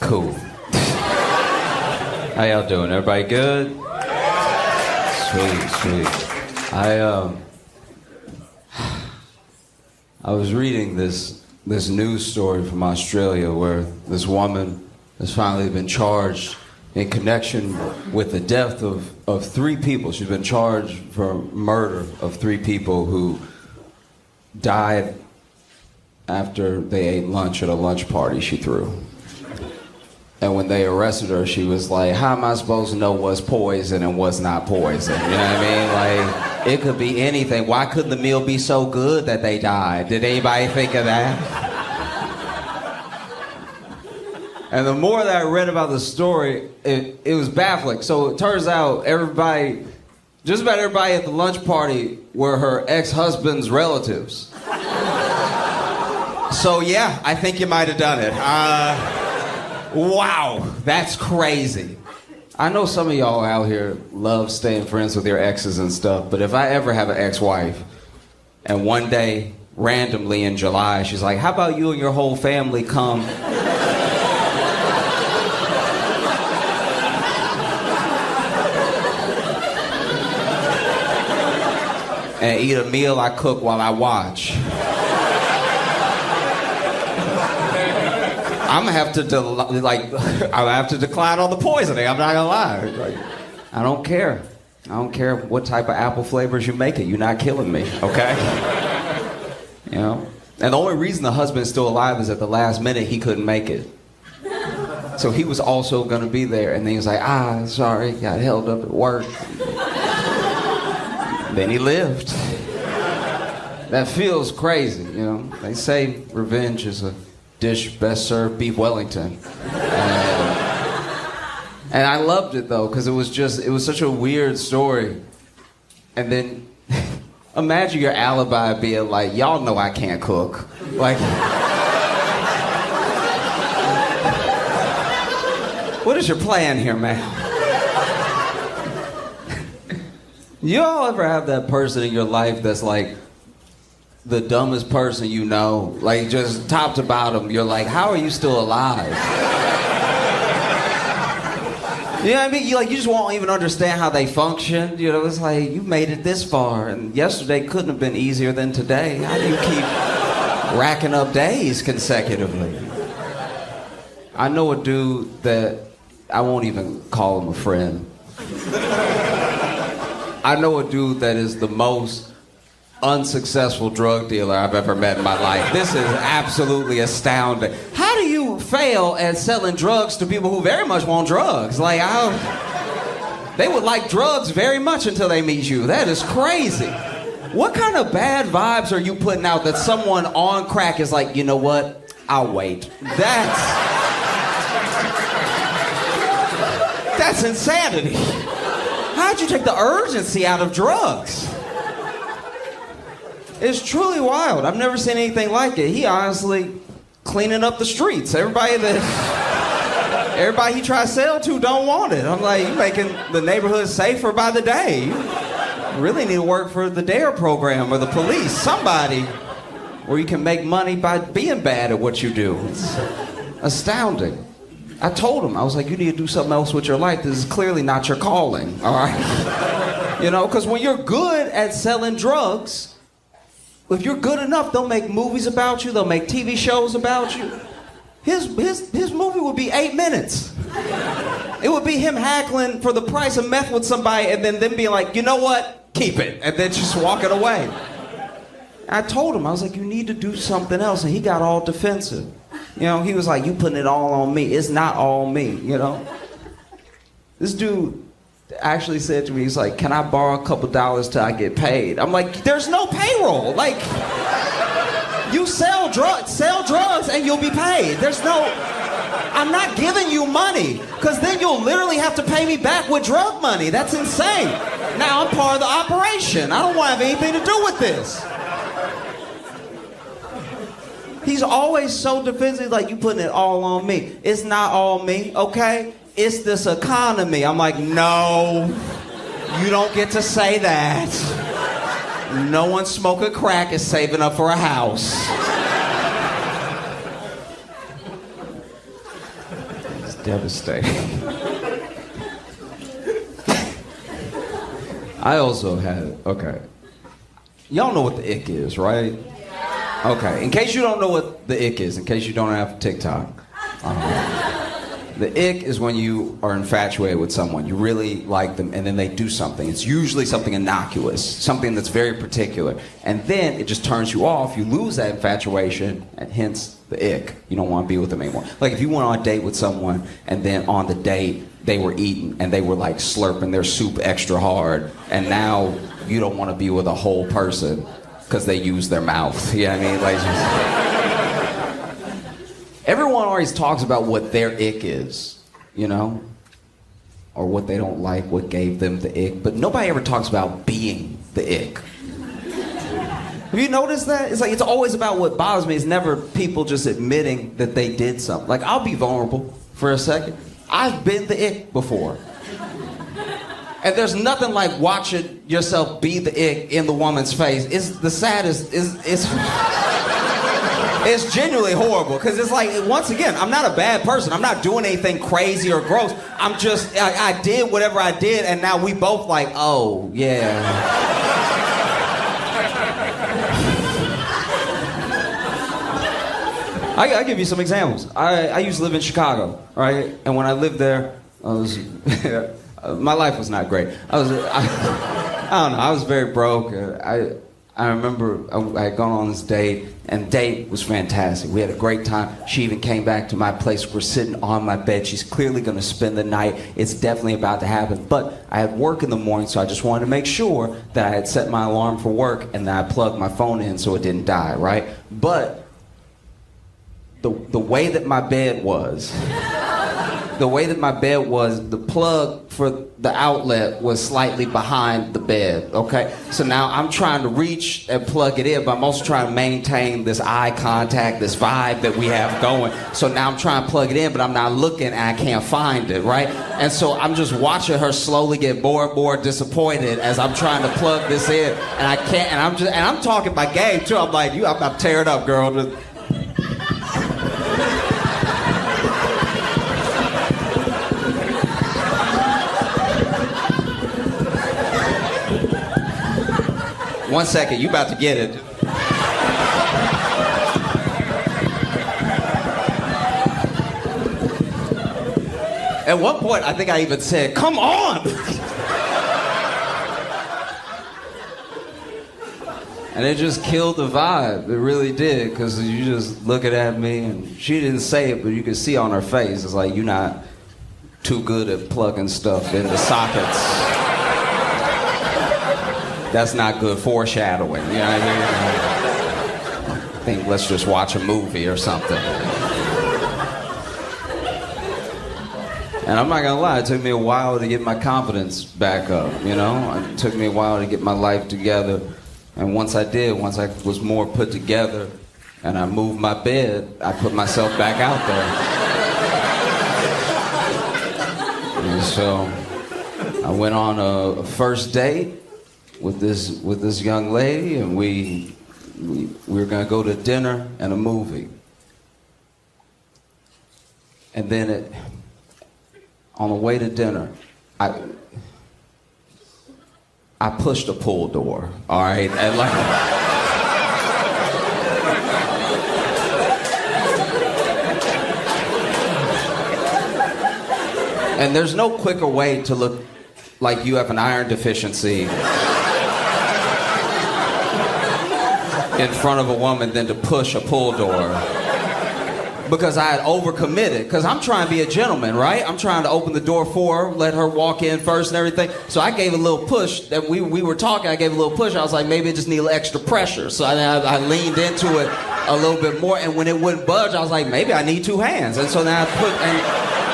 Cool. How y'all doing? Everybody good? Sweet. I was reading this news story from Australia where this woman has finally been charged in connection with the death of 3 people. She's been charged for murder of 3 people who died after they ate lunch at a lunch party she threw. And when they arrested her, she was like, how am I supposed to know what's poison and what's not poison? You know what I mean? Like, it could be anything. Why couldn't the meal be so good that they died? Did anybody think of that? And the more that I read about the story, it was baffling. So it turns out just about everybody at the lunch party were her ex-husband's relatives. So yeah, I think you might have done it. Wow, that's crazy. I know some of y'all out here love staying friends with your exes and stuff, but if I ever have an ex-wife, and one day, randomly in July, she's like, how about you and your whole family come and eat a meal I cook while I watch? I'm gonna have to decline all the poisoning. I'm not gonna lie. Like, I don't care. I don't care what type of apple flavors you make it. You're not killing me, okay? You know. And the only reason the husband's still alive is at the last minute he couldn't make it. So he was also gonna be there, and then he was like, sorry, got held up at work. Then he lived. That feels crazy, you know. They say revenge is a dish best served beef Wellington. And I loved it though, because it was such a weird story. And then imagine your alibi being like, y'all know I can't cook. Like, what is your plan here, man? You all ever have that person in your life that's like the dumbest person you know? Like, just top to bottom, you're like, how are you still alive? You know what I mean? You just won't even understand how they function. You know, it's like, you made it this far, and yesterday couldn't have been easier than today. How do you keep racking up days consecutively? I know a dude that, I won't even call him a friend. I know a dude that is the most unsuccessful drug dealer I've ever met in my life. This is absolutely astounding. How do you fail at selling drugs to people who very much want drugs? Like, they would like drugs very much until they meet you. That is crazy. What kind of bad vibes are you putting out that someone on crack is like, you know what? I'll wait. That's insanity. How'd you take the urgency out of drugs? It's truly wild. I've never seen anything like it. He honestly cleaning up the streets. Everybody he tries to sell to don't want it. I'm like, you making the neighborhood safer by the day. You really need to work for the DARE program or the police. Somebody where you can make money by being bad at what you do. It's astounding. I told him, I was like, you need to do something else with your life. This is clearly not your calling, all right? You know, because when you're good at selling drugs, if you're good enough, they'll make movies about you. They'll make TV shows about you. His movie would be 8 minutes. It would be him haggling for the price of meth with somebody and then them being like, you know what? Keep it. And then just walking away. I told him, I was like, you need to do something else. And he got all defensive. You know, he was like, you putting it all on me. It's not all me, you know? This dude actually said to me, he's like, can I borrow a couple dollars till I get paid? I'm like, there's no payroll. Like, you sell drugs and you'll be paid. I'm not giving you money, because then you'll literally have to pay me back with drug money. That's insane. Now I'm part of the operation. I don't want to have anything to do with this. He's always so defensive, like, you putting it all on me. It's not all me, okay? It's this economy. I'm like, no, you don't get to say that. No one smoking crack is saving up for a house. Devastating. I also had, okay. Y'all know what the ick is, right? Okay, in case you don't know what the ick is, in case you don't have TikTok. The ick is when you are infatuated with someone. You really like them, and then they do something. It's usually something innocuous, something that's very particular. And then it just turns you off. You lose that infatuation, and hence the ick. You don't want to be with them anymore. Like if you went on a date with someone, and then on the date, they were eating, and they were like slurping their soup extra hard, and now you don't want to be with a whole person because they use their mouth. You know what I mean? Like just... Everyone always talks about what their ick is, you know? Or what they don't like, what gave them the ick. But nobody ever talks about being the ick. Have you noticed that? It's like it's always about what bothers me. It's never people just admitting that they did something. Like, I'll be vulnerable for a second. I've been the ick before. And there's nothing like watching yourself be the ick in the woman's face. It's the saddest, it's genuinely horrible, because it's like, once again, I'm not a bad person. I'm not doing anything crazy or gross. I'm just, I did whatever I did, and now we both like, oh, yeah. I'll give you some examples. I used to live in Chicago, right? And when I lived there, I was, my life was not great. I don't know, I was very broke. I remember I had gone on this date, and the date was fantastic. We had a great time. She even came back to my place. We're sitting on my bed. She's clearly going to spend the night. It's definitely about to happen. But I had work in the morning, so I just wanted to make sure that I had set my alarm for work and that I plugged my phone in so it didn't die, right? But the way that my bed was, the plug for the outlet was slightly behind the bed, okay? So now I'm trying to reach and plug it in, but I'm also trying to maintain this eye contact, this vibe that we have going. So now I'm trying to plug it in, but I'm not looking and I can't find it, right? And so I'm just watching her slowly get more disappointed as I'm trying to plug this in, and I can't, and I'm talking my game too. I'm like, I'm tearing up, girl. One second, you about to get it. At one point, I think I even said, "Come on!" And it just killed the vibe. It really did, because you just looking at me, and she didn't say it, but you could see on her face, it's like, you're not too good at plugging stuff into sockets. That's not good foreshadowing, you know what I mean? I think let's just watch a movie or something. And I'm not gonna lie, it took me a while to get my confidence back up, you know? It took me a while to get my life together. And once I did, once I was more put together and I moved my bed, I put myself back out there. And so I went on a first date with this young lady, and we were gonna go to dinner and a movie. And then on the way to dinner, I pushed a pull door, all right? And like, and there's no quicker way to look like you have an iron deficiency in front of a woman than to push a pull door. Because I had overcommitted, because I'm trying to be a gentleman, right? I'm trying to open the door for her, let her walk in first and everything. So I gave a little push. That we were talking, I gave a little push. I was like, maybe it just needs extra pressure. So I leaned into it a little bit more, and when it wouldn't budge, I was like, maybe I need two hands. And so now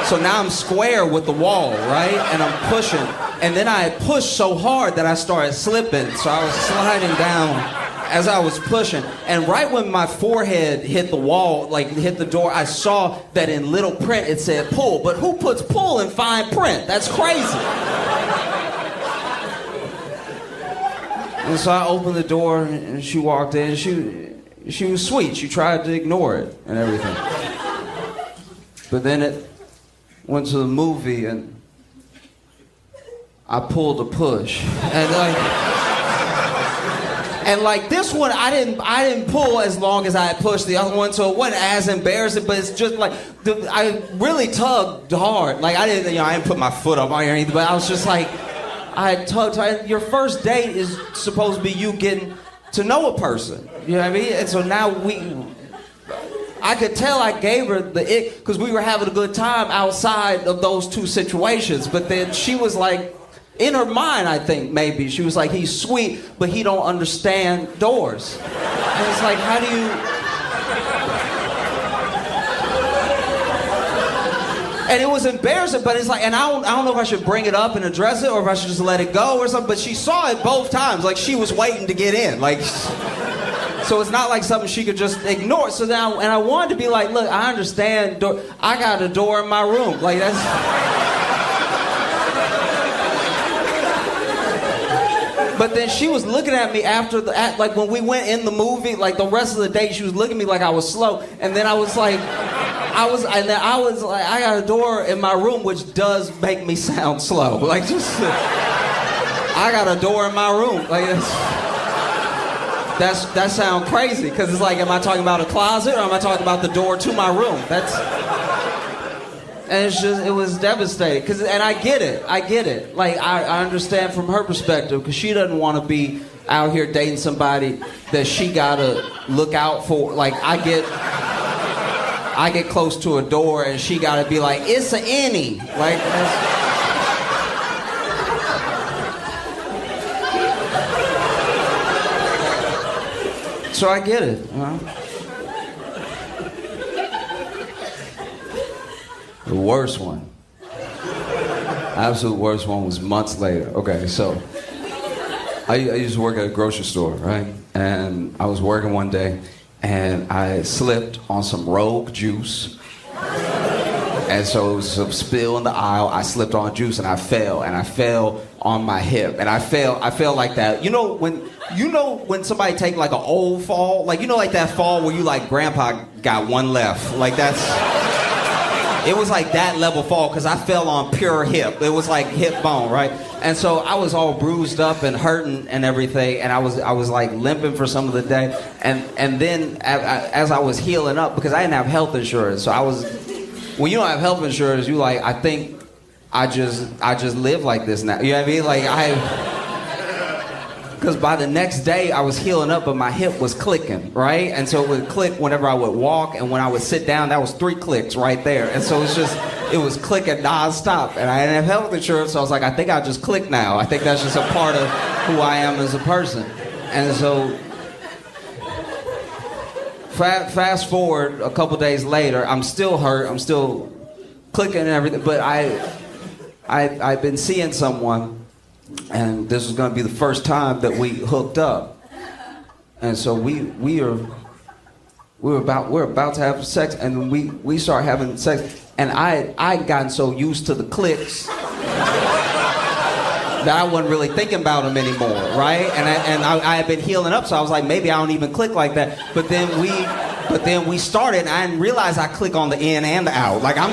so now I'm square with the wall, right? And I'm pushing. And then I had pushed so hard that I started slipping. So I was sliding down as I was pushing. And right when my forehead hit the wall, like hit the door, I saw that in little print it said pull. But who puts pull in fine print? That's crazy. And so I opened the door and she walked in. She was sweet. She tried to ignore it and everything. But then went to the movie and I pulled a push. And like this one, I didn't pull as long as I had pushed the other one, so it wasn't as embarrassing. But it's just like I really tugged hard. Like I didn't put my foot up on or anything, but I was just like, I tugged. Your first date is supposed to be you getting to know a person. You know what I mean? And so now I could tell I gave her the ick because we were having a good time outside of those two situations. But then she was like, in her mind, I think maybe she was like, he's sweet, but he don't understand doors. And it's like, how do you? And it was embarrassing, but it's like, and I don't know if I should bring it up and address it or if I should just let it go or something. But she saw it both times, like she was waiting to get in, like. So it's not like something she could just ignore. So now, and I wanted to be like, look, I understand. I got a door in my room, like that's. But then she was looking at me after like when we went in the movie, like the rest of the day, she was looking at me like I was slow. And then I was like, I got a door in my room, which does make me sound slow. Like just, I got a door in my room. Like that sounds crazy because it's like, am I talking about a closet or am I talking about the door to my room? And it's just, it was devastating. And I get it. Like, I understand from her perspective, because she doesn't want to be out here dating somebody that she gotta look out for. Like, I get close to a door and she gotta be like, it's an innie. Like, so I get it. The worst one, absolute worst one was months later. Okay, so I used to work at a grocery store, right? And I was working one day and I slipped on some Rogue juice. And so it was a spill in the aisle. I slipped on juice and I fell on my hip. And I fell like that. You know when somebody take like an old fall? Like, you know, like that fall where you like, grandpa got one left. Like it was like that level fall because I fell on pure hip. It was like hip bone, right? And so I was all bruised up and hurting and everything, and I was like limping for some of the day. And then as I was healing up, because I didn't have health insurance, so when you don't have health insurance, you like, I think I just live like this now. You know what I mean? Like because by the next day I was healing up, but my hip was clicking, right? And so it would click whenever I would walk, and when I would sit down, that was 3 clicks right there. And so it was clicking nonstop. And I didn't have health insurance, so I was like, I think I'll just click now. I think that's just a part of who I am as a person. And so fast forward a couple days later, I'm still hurt, I'm still clicking and everything, but I've been seeing someone. And this was going to be the first time that we hooked up, and so we're about to have sex, and we start having sex, and I'd gotten so used to the clicks that I wasn't really thinking about them anymore, right? And I had been healing up, so I was like, maybe I don't even click like that. But then we started, and I didn't realize I click on the in and the out. Like I'm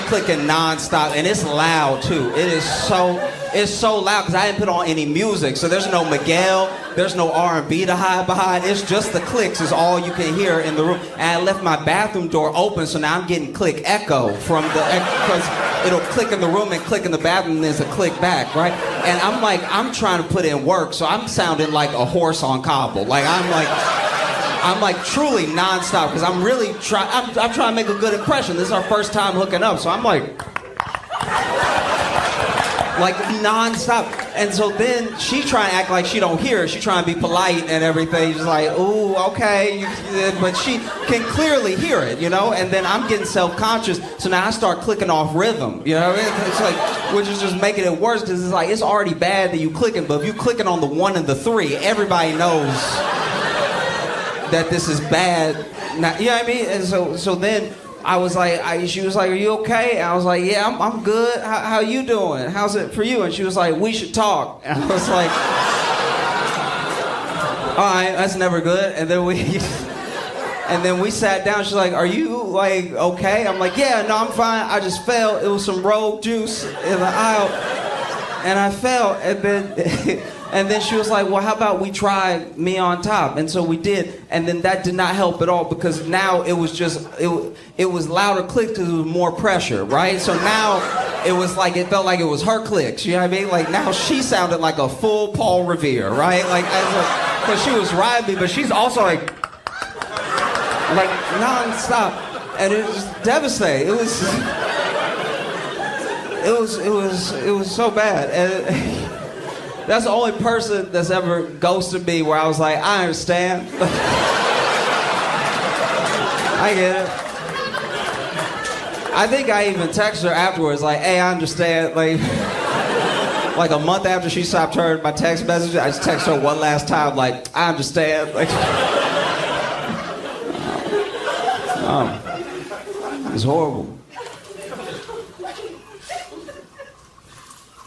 clicking nonstop, and it's loud too. It's so loud because I didn't put on any music, so there's no Miguel, there's no R&B to hide behind. It's just the clicks is all you can hear in the room. And I left my bathroom door open, so now I'm getting click echo from because it'll click in the room and click in the bathroom, and there's a click back, right? And I'm trying to put in work, so I'm sounding like a horse on cobble. Like I'm like truly nonstop because I'm really I'm trying to make a good impression. This is our first time hooking up, so I'm like nonstop. And so then she trying to act like she don't hear. She trying to be polite and everything. She's like, ooh, okay, but she can clearly hear it, you know. And then I'm getting self-conscious, so now I start clicking off rhythm, you know what I mean? It's like, which is just making it worse because it's like it's already bad that you clicking, but if you clicking on the 1 and the 3, everybody knows that this is bad. Now, you know what I mean? And so then I was like, she was like, are you okay? And I was like, yeah, I'm good. How you doing? How's it for you? And she was like, we should talk. And I was like, all right, that's never good. And then And then we sat down. She's like, "Are you like okay?" I'm like, "Yeah, no, I'm fine. I just fell. It was some rogue juice in the aisle, and I fell." And then, and then she was like, "Well, how about we try me on top?" And so we did. And then that did not help at all because now it was just it was louder clicks because there was more pressure, right? So now it was like it felt like it was her clicks. You know what I mean? Like now she sounded like a full Paul Revere, right? Like because she was riding me, but she's also like nonstop, and it was devastating. It was so bad, and that's the only person that's ever ghosted me where I was like, I understand. I get it. I think I even texted her afterwards, like, hey, I understand. Like a month after she stopped hearing my text message, I just texted her one last time, like, I understand. Like. It's horrible.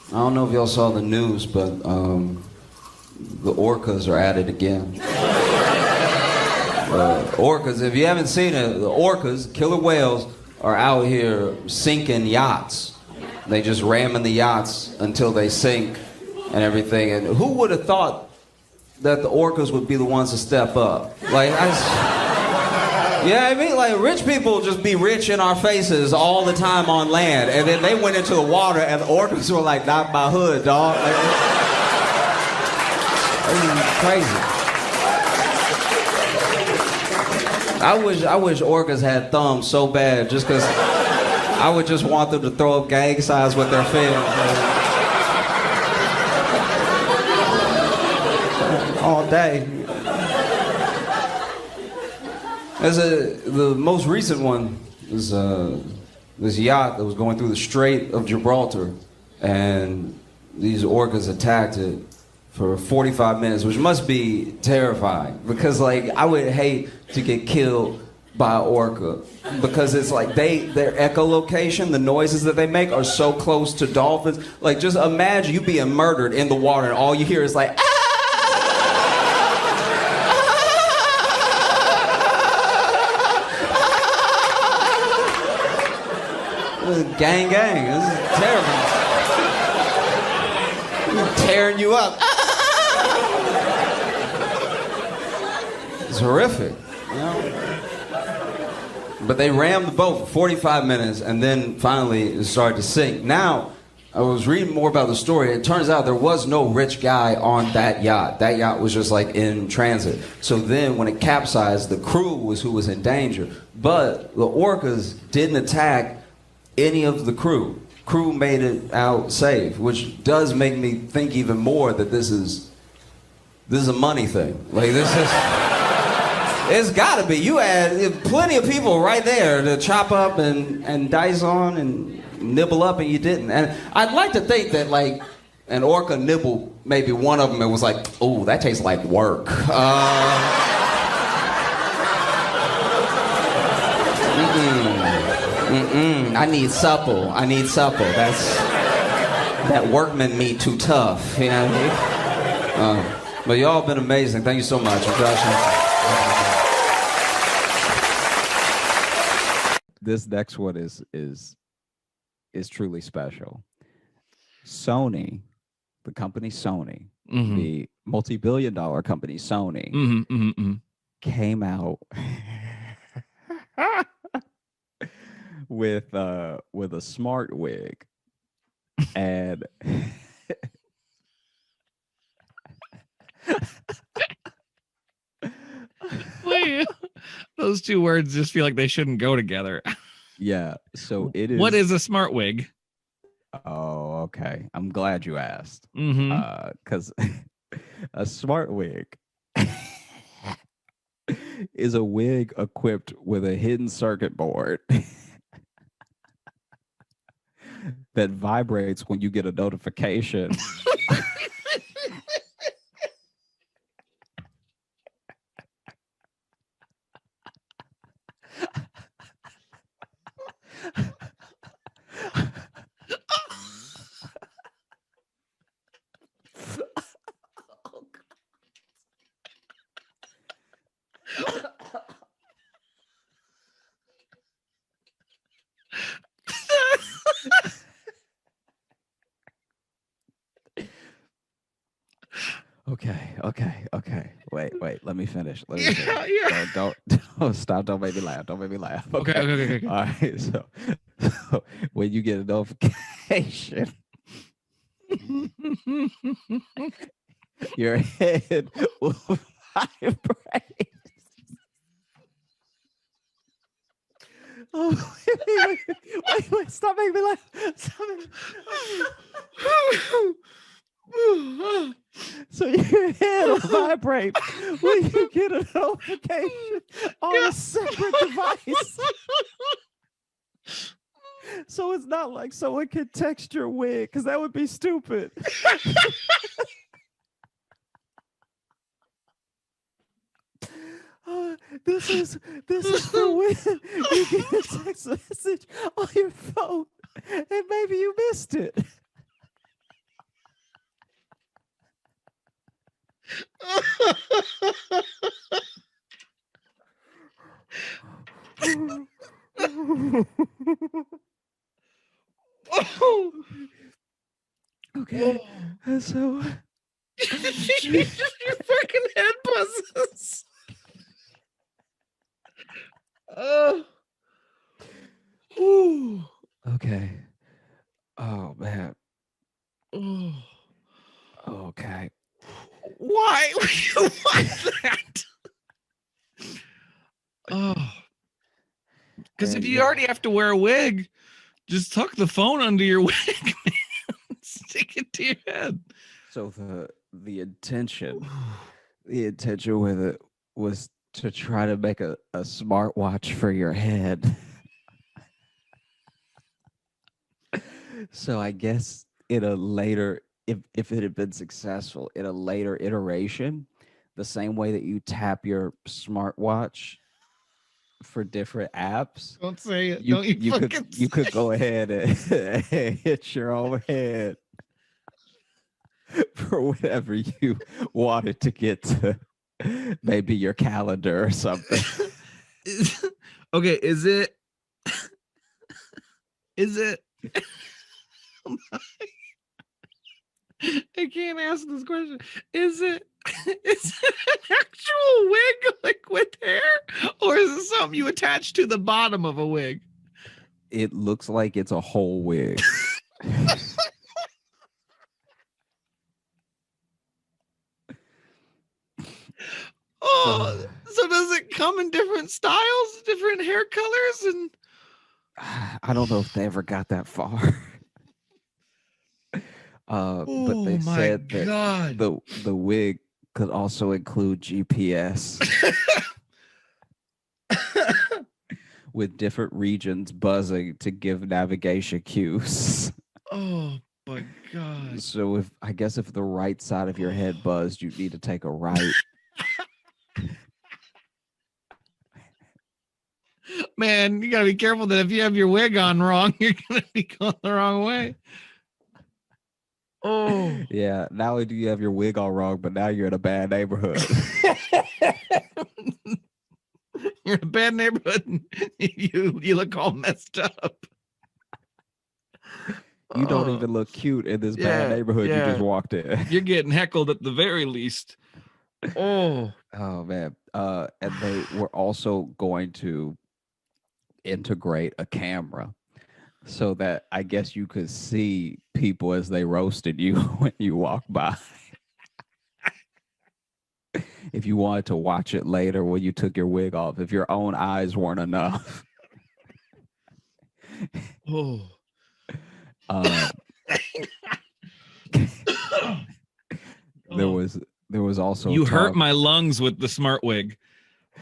I don't know if y'all saw the news, but the orcas are at it again. Orcas, if you haven't seen it, the orcas, killer whales, are out here sinking yachts. They just ramming the yachts until they sink and everything. And who would have thought that the orcas would be the ones to step up? Yeah, I mean, like, rich people just be rich in our faces all the time on land, and then they went into the water, and the orcas were like, not my hood, dog. Like, crazy. I wish orcas had thumbs so bad, just because I would just want them to throw up gang signs with their fins. All day. The most recent one is this yacht that was going through the Strait of Gibraltar, and these orcas attacked it for 45 minutes, which must be terrifying because, like, I would hate to get killed by an orca because it's like their echolocation, the noises that they make are so close to dolphins. Like, just imagine you being murdered in the water and all you hear is like, ah! Gang, this is terrible. Tearing you up. It's horrific, you know? But they rammed the boat for 45 minutes and then finally it started to sink. Now, I was reading more about the story. It turns out there was no rich guy on that yacht. That yacht was just like in transit. So then when it capsized, the crew was who was in danger. But the orcas didn't attack any of the crew. Crew made it out safe, which does make me think even more that this is a money thing. Like, this is, it's gotta be. You had plenty of people right there to chop up and dice on and nibble up, and you didn't. And I'd like to think that, like, an orca nibbled maybe one of them and was like, oh, that tastes like work. I need supple. That workman meat too tough. You know what I mean? But y'all been amazing. Thank you so much. This next one is truly special. Sony, the company Sony, the multi-billion-dollar company Sony, came out with a smart wig, and Wait, those two words just feel like they shouldn't go together. Yeah, so it is. What is a smart wig? Oh, okay. I'm glad you asked. Mm-hmm. Because a smart wig is a wig equipped with a hidden circuit board that vibrates when you get a notification. Okay. Wait. Let me finish. Yeah, yeah. Don't stop. Don't make me laugh. Don't make me laugh. Okay. All right. So when you get a notification, your head will vibrate. Oh, wait. Stop making me laugh. Stop making So your head will vibrate when you get a notification on a separate device. So it's not like someone can text your wig, because that would be stupid. This is for when you get a text message on your phone and maybe you missed it. Okay. So your fucking head buzzes. okay. Oh man. Okay. Why would you want that? Because if you already have to wear a wig, just tuck the phone under your wig, man. Stick it to your head. So the intention with it was to try to make a smartwatch for your head. So I guess in a later, if it had been successful, in a later iteration, the same way that you tap your smartwatch for different apps, Don't say it. Don't you fucking you could go ahead and hit your own head for whatever you wanted to get to, maybe your calendar or something. Okay, is it I can't ask this question. Is it an actual wig, like with hair, or is it something you attach to the bottom of a wig? It looks like it's a whole wig. So does it come in different styles, different hair colors, and I don't know if they ever got that far. But they said that the wig could also include GPS with different regions buzzing to give navigation cues. Oh my God. So if the right side of your head buzzed, you need to take a right. Man, you gotta be careful that if you have your wig on wrong, you're gonna be going the wrong way. Oh yeah, not only do you have your wig all wrong, but now you're in a bad neighborhood. You're in a bad neighborhood. You look all messed up. You don't even look cute in this bad neighborhood you just walked in. You're getting heckled at the very least. Oh man. And they were also going to integrate a camera so that I guess you could see people as they roasted you when you walk by. If you wanted to watch it later when you took your wig off, if your own eyes weren't enough. There was also you hurt my lungs with the smart wig.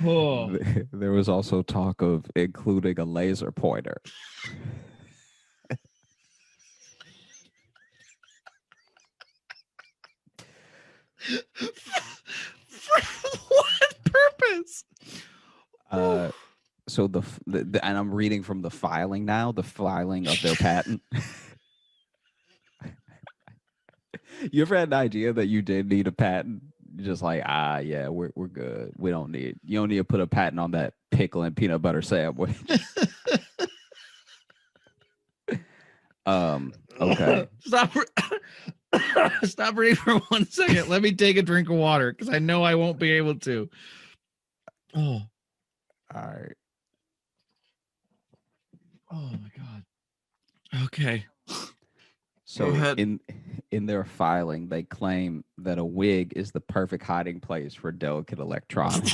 There was also talk of including a laser pointer. For what purpose? So the and I'm reading from the filing now, the filing of their patent. You ever had an idea that you did need a patent? You're just like, yeah, we're good. You don't need to put a patent on that pickle and peanut butter sandwich. Stop. Okay. Stop reading for 1 second. Let me take a drink of water because I know I won't be able to. Oh, All right. oh my God. Okay. So ahead. in their filing, they claim that a wig is the perfect hiding place for delicate electronics.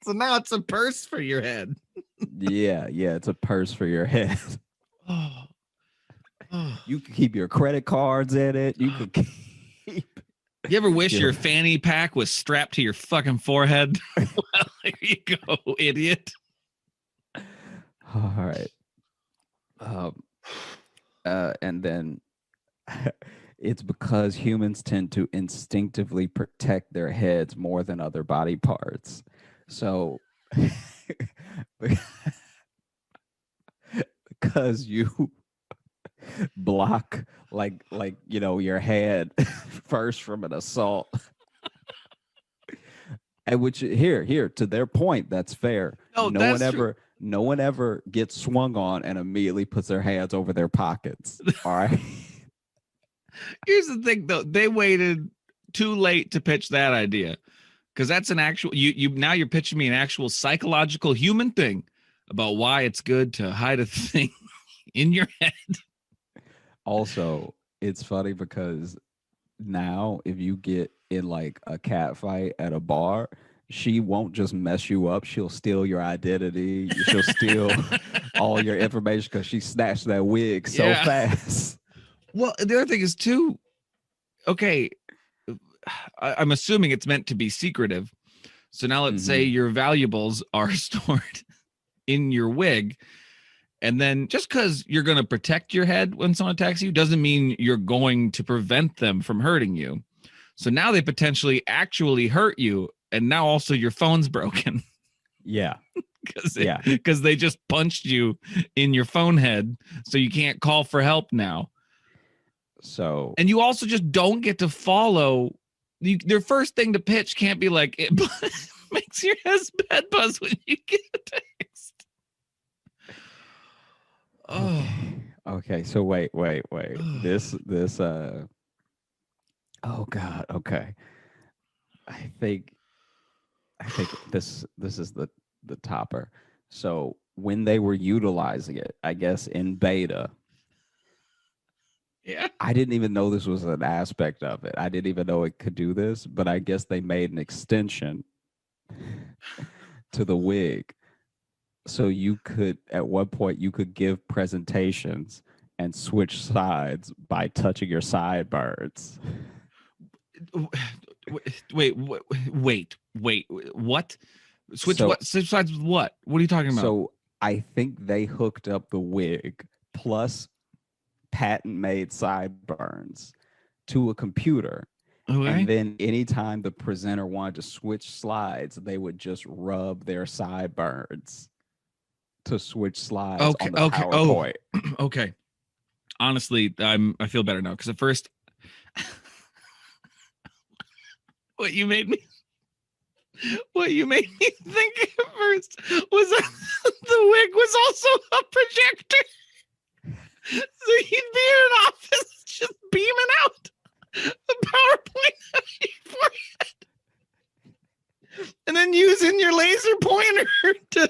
So now it's a purse for your head. Yeah, it's a purse for your head. Oh. Oh. You can keep your credit cards in it. You could keep. You ever wish your fanny pack was strapped to your fucking forehead? Well, there you go, idiot. All right. And then it's because humans tend to instinctively protect their heads more than other body parts. So because you block like your head first from an assault. And which here to their point, that's fair. Oh, No one ever gets swung on and immediately puts their hands over their pockets. All right. Here's the thing, though. They waited too late to pitch that idea because that's an actual. Now you're pitching me an actual psychological human thing about why it's good to hide a thing in your head. Also, it's funny because now if you get in like a cat fight at a bar, she won't just mess you up. She'll steal your identity. She'll steal all your information because she snatched that wig so fast. Well, the other thing is too, okay, I'm assuming it's meant to be secretive. So now let's say your valuables are stored in your wig. And then just because you're going to protect your head when someone attacks you doesn't mean you're going to prevent them from hurting you. So now they potentially actually hurt you. And now also your phone's broken. Yeah. Because they just punched you in your phone head. So you can't call for help now. So. And you also just don't get to follow. Their first thing to pitch can't be like, it makes your head buzz when you get a text. Oh. Okay. So wait. This oh God. Okay. I think this is the topper. So when they were utilizing it, I guess in beta. Yeah. I didn't even know this was an aspect of it. I didn't even know it could do this, but I guess they made an extension to the wig. So you could, at one point, you could give presentations and switch sides by touching your sideburns. Wait, what? Switch sides with what? What are you talking about? So I think they hooked up the wig plus patent-made sideburns to a computer. Okay. And then anytime the presenter wanted to switch slides, they would just rub their sideburns to switch slides on the PowerPoint. Okay. Honestly, I feel better now because at first what you made me think at first was that the wig was also a projector. So you'd be in an office just beaming out the PowerPoint of your forehead. And then using your laser pointer to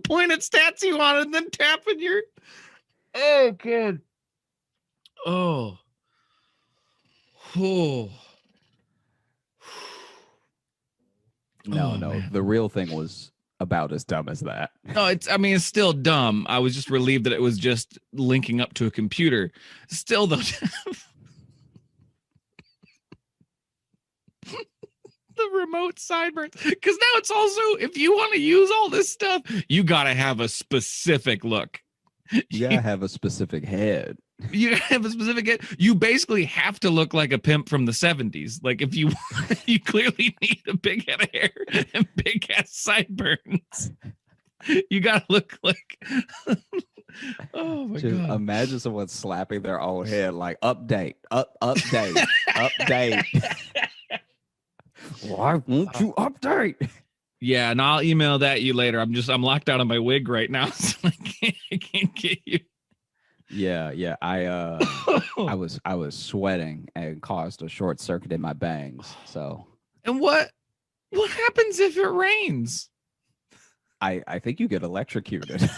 point at stats you want and then tapping your... Oh, good. Oh. Oh. No. The real thing was about as dumb as that. No, it's still dumb. I was just relieved that it was just linking up to a computer. Still, though, the remote sideburns. Because now it's also, if you want to use all this stuff, you got to have a specific look. You got to have a specific head. You have a specific head. You basically have to look like a pimp from the 70s. Like if you you clearly need a big head of hair and big ass sideburns. You gotta look like oh my God. Imagine someone slapping their own head like update. Why won't you update? Yeah, and I'll email that you later. I'm locked out of my wig right now, so I can't get you. Yeah. I was sweating and caused a short circuit in my bangs. So And what happens if it rains? I think you get electrocuted.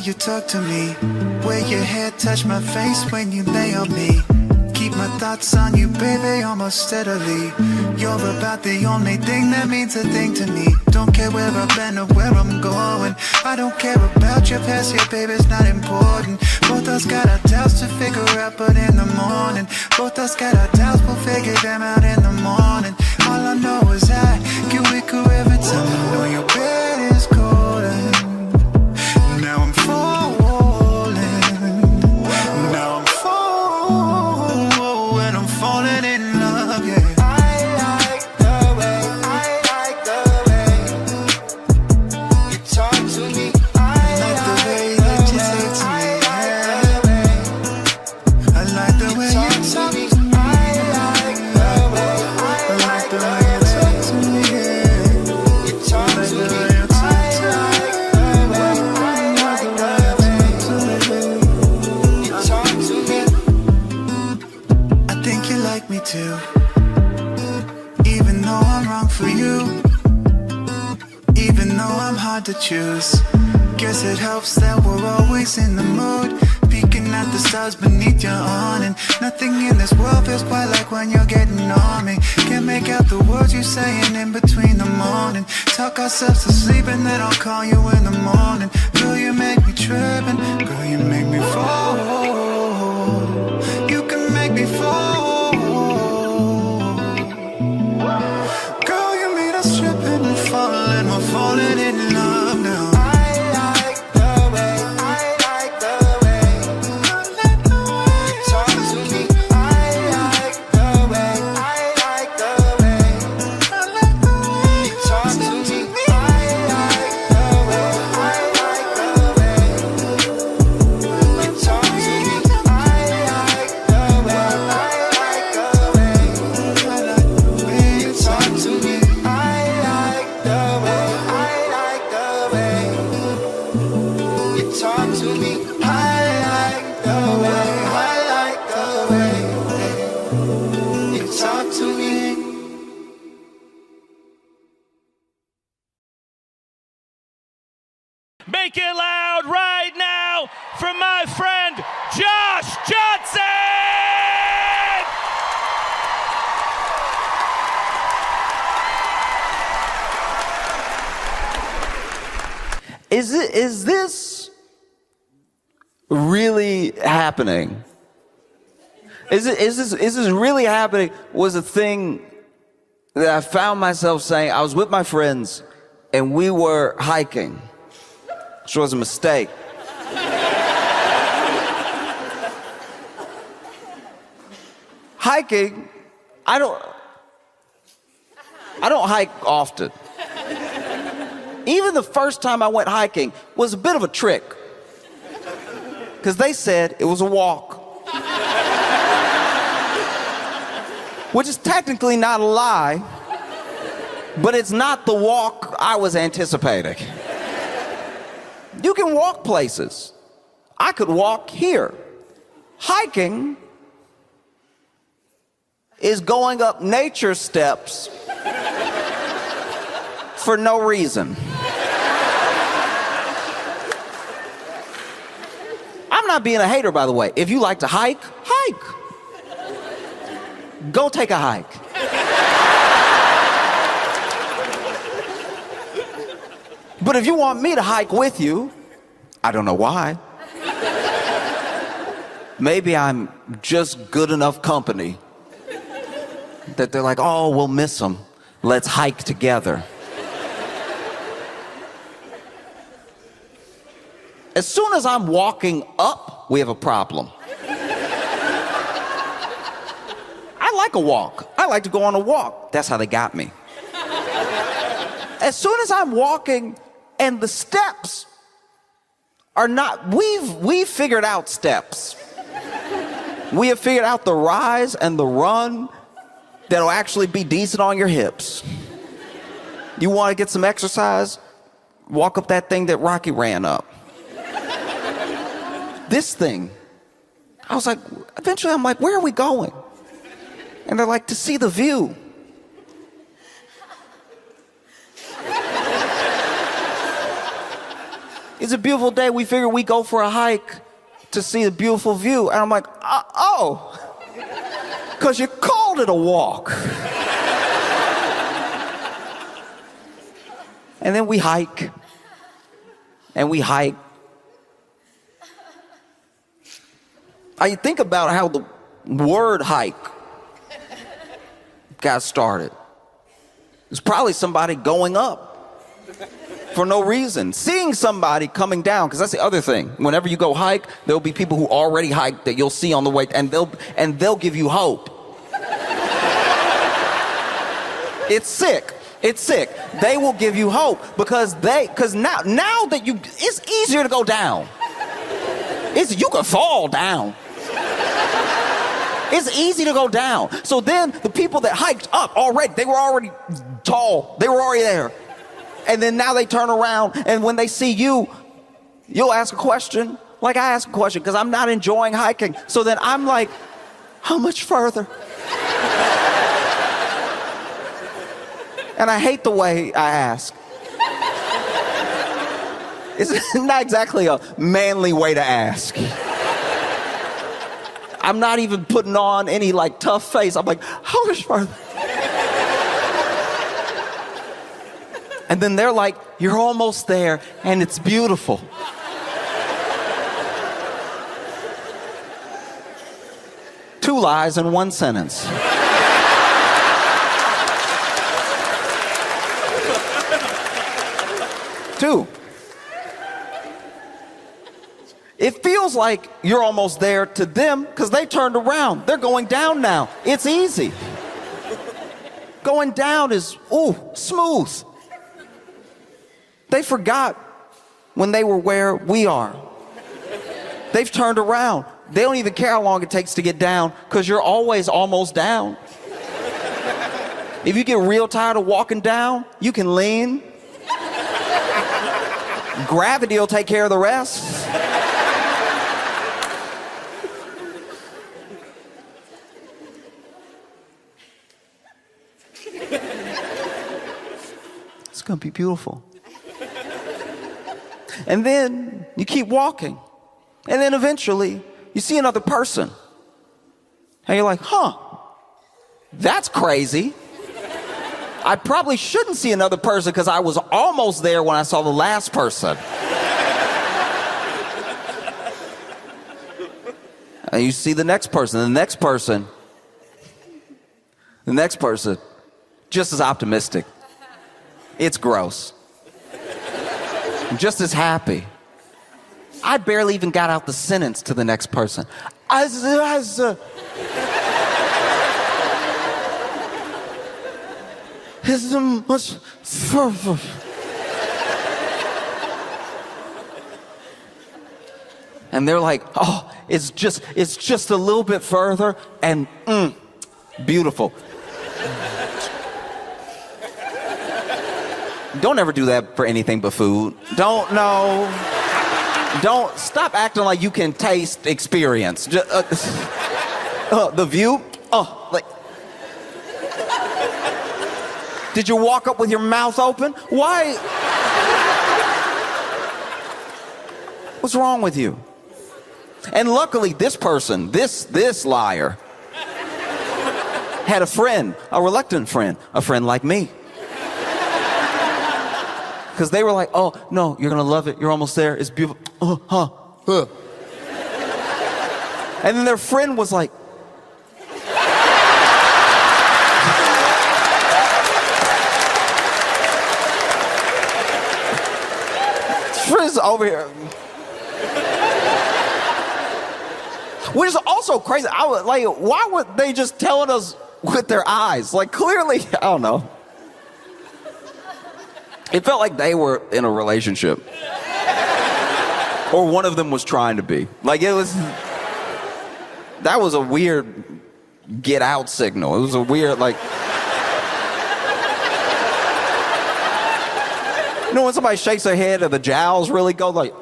You talk to me, where your head touch my face when you lay on me. Keep my thoughts on you, baby, almost steadily. You're about the only thing that means a thing to me. Don't care where I've been or where I'm going. I don't care about your past, yeah, baby, it's not important. Both us got our doubts to figure out, but in the morning, both us got our doubts, we'll figure them out in the morning. All I know is I get weaker every time I know your bed is colder. Now I'm falling, now I'm falling, I'm falling in love, yeah. I like the way you talk to me. I like the way that you talk to me, yeah. I like the way you talk to me. I like the way you talk to me, yeah. You talk to me. Me too. Even though I'm wrong for you, even though I'm hard to choose. Guess it helps that we're always in the mood, peeking at the stars beneath your awning. Nothing in this world feels quite like when you're getting on me. Can't make out the words you're saying in between the morning. Talk ourselves to sleep and then I'll call you in the morning. Girl, you make me trippin', girl, you make me fall. You can make me fall. We're falling in love now. I like the way you talk to me. I like the way you talk to me. I like the way you talk to me. I like the way you talk to me. Talk to me. I like the way you talk to me. Make it loud right now for my friend Josh Johnson! Is this really happening? Is this really happening? Was a thing that I found myself saying. I was with my friends and we were hiking, which was a mistake. Hiking, I don't hike often. Even the first time I went hiking was a bit of a trick, because they said it was a walk. Which is technically not a lie, but it's not the walk I was anticipating. You can walk places. I could walk here. Hiking is going up nature steps for no reason. I'm not being a hater, by the way. If you like to hike, hike. Go take a hike. But if you want me to hike with you, I don't know why. Maybe I'm just good enough company that they're like, oh, we'll miss them. Let's hike together. As soon as I'm walking up, we have a problem. I like a walk. I like to go on a walk. That's how they got me. As soon as I'm walking and the steps are not, we've figured out steps. We have figured out the rise and the run that'll actually be decent on your hips. You want to get some exercise? Walk up that thing that Rocky ran up. This thing, I was like, eventually I'm like, where are we going? And they're like, to see the view. It's a beautiful day. We figure we go for a hike to see the beautiful view. And I'm like, oh, because you called it a walk. And then we hike. And we hike. I think about how the word hike got started. It's probably somebody going up for no reason. Seeing somebody coming down, because that's the other thing. Whenever you go hike, there'll be people who already hiked that you'll see on the way, and they'll give you hope. It's sick. It's sick. They will give you hope because now that it's easier to go down. You can fall down. It's easy to go down. So then the people that hiked up already, they were already tall. They were already there. And then now they turn around, and when they see you, you'll ask a question. Like I ask a question because I'm not enjoying hiking. So then I'm like, how much further? And I hate the way I ask. It's not exactly a manly way to ask. I'm not even putting on any like tough face. I'm like, how much further? And then they're like, you're almost there and it's beautiful. Two lies in one sentence. Two. It feels like you're almost there to them because they turned around. They're going down now. It's easy. Going down is, smooth. They forgot when they were where we are. They've turned around. They don't even care how long it takes to get down because you're always almost down. If you get real tired of walking down, you can lean. Gravity will take care of the rest. It's gonna be beautiful. And then you keep walking. And then eventually you see another person. And you're like, that's crazy. I probably shouldn't see another person because I was almost there when I saw the last person. And you see the next person, and the next person, just as optimistic. It's gross. I'm just as happy. I barely even got out the sentence to the next person. It's much further. And they're like, it's just a little bit further and beautiful. Don't ever do that for anything but food. Don't stop acting like you can taste experience. The view, like. Did you walk up with your mouth open? Why? What's wrong with you? And luckily, this person, this liar, had a friend, a reluctant friend, a friend like me. Because they were like, oh, no, you're going to love it. You're almost there. It's beautiful. And then their friend was like, friends over here. Which is also crazy. I was like, why would they just telling us with their eyes? Like, clearly, I don't know. It felt like they were in a relationship. Or one of them was trying to be. Like, that was a weird get out signal. It was a weird, like, you know when somebody shakes their head and the jowls really go like,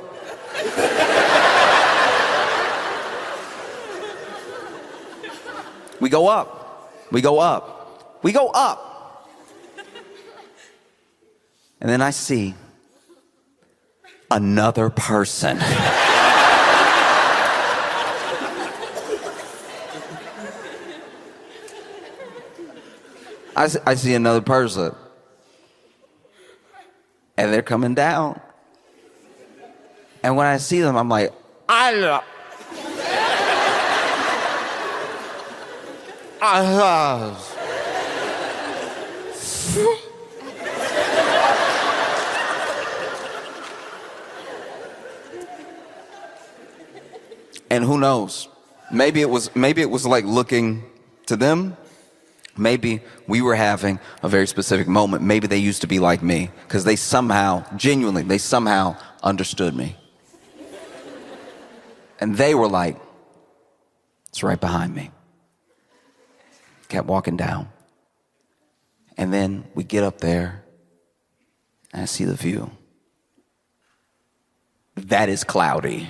we go up, we go up, we go up. And then I see another person. I see another person. And they're coming down. And when I see them, I'm like, I love. And who knows? Maybe it was like looking to them. Maybe we were having a very specific moment. Maybe they used to be like me because they somehow, genuinely, they somehow understood me. And they were like, it's right behind me. Kept walking down. And then we get up there and I see the view. That is cloudy.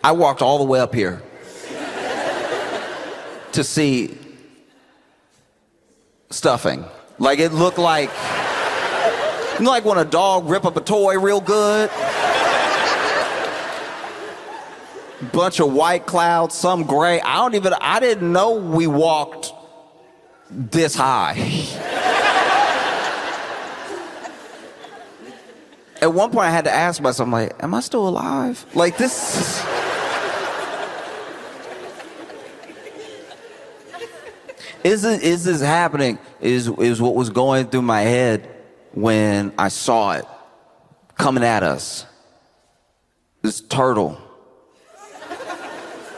I walked all the way up here to see stuffing. Like it looked like, you know, like when a dog rip up a toy real good. Bunch of white clouds, some gray. I didn't know we walked this high. At one point I had to ask myself, I'm like, am I still alive? Like this. Is this happening? Is what was going through my head when I saw it coming at us. This turtle.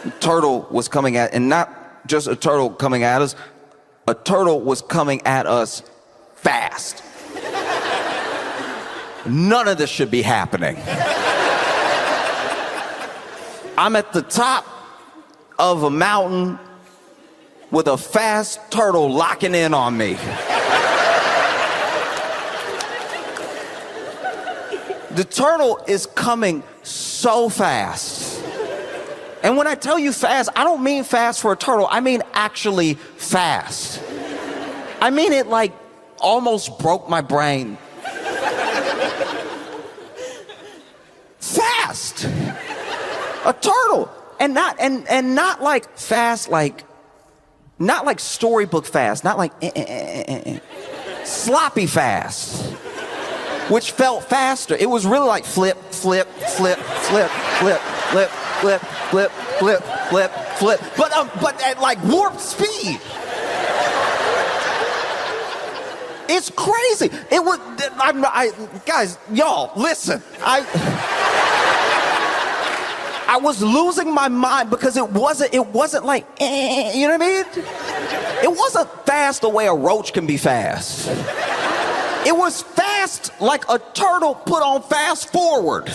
The turtle was coming at, and not just a turtle coming at us, a turtle was coming at us fast. None of this should be happening. I'm at the top of a mountain with a fast turtle locking in on me. The turtle is coming so fast. And when I tell you fast, I don't mean fast for a turtle. I mean actually fast. I mean it like almost broke my brain. Fast. A turtle. And not like fast like, not like storybook fast, not like sloppy fast, which felt faster. It was really like flip, flip, flip, flip, flip, flip, flip, flip, flip, flip, flip, but at like warp speed. It's crazy. It was. Guys, y'all, listen. I was losing my mind because it wasn't like, you know what I mean? It wasn't fast the way a roach can be fast. It was fast like a turtle put on fast forward.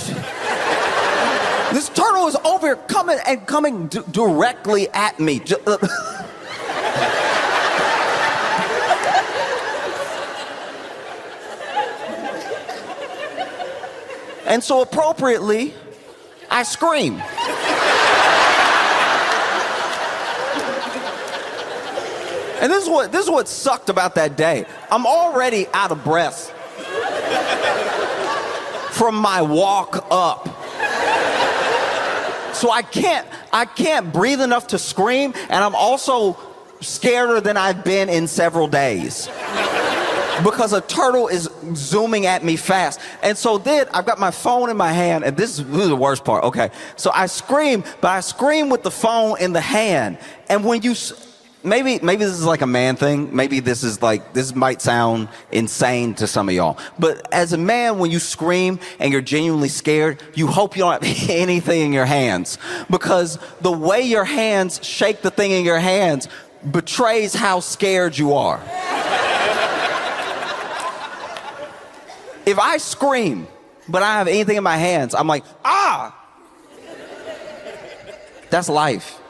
This turtle is over here coming directly at me. And so appropriately, I scream. And this is what sucked about that day. I'm already out of breath from my walk up. So I can't breathe enough to scream, and I'm also scareder than I've been in several days. Because a turtle is zooming at me fast. And so then I've got my phone in my hand, and this is the worst part, okay. So I scream, but I scream with the phone in the hand. And when you, maybe this is like a man thing. Maybe this might sound insane to some of y'all. But as a man, when you scream and you're genuinely scared, you hope you don't have anything in your hands. Because the way your hands shake the thing in your hands betrays how scared you are. If I scream, but I don't have anything in my hands, I'm like, ah! That's life.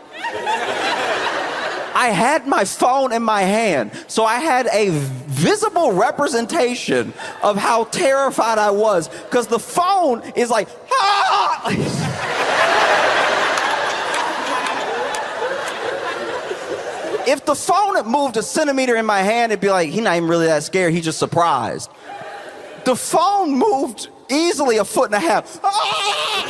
I had my phone in my hand, so I had a visible representation of how terrified I was, because the phone is like, ah! If the phone had moved a centimeter in my hand, it'd be like, he's not even really that scared, he's just surprised. The phone moved easily a foot and a half. Ah!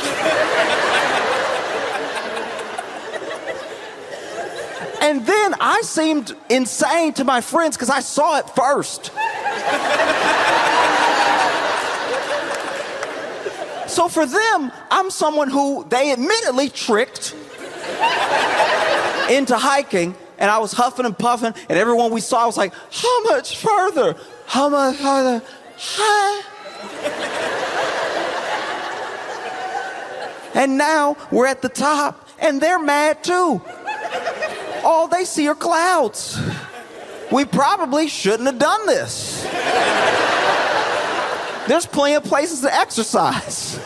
And then I seemed insane to my friends because I saw it first. So for them, I'm someone who they admittedly tricked into hiking, and I was huffing and puffing, and everyone we saw was like, how much further? How much further? And now we're at the top, and they're mad too. All they see are clouds. We probably shouldn't have done this. There's plenty of places to exercise.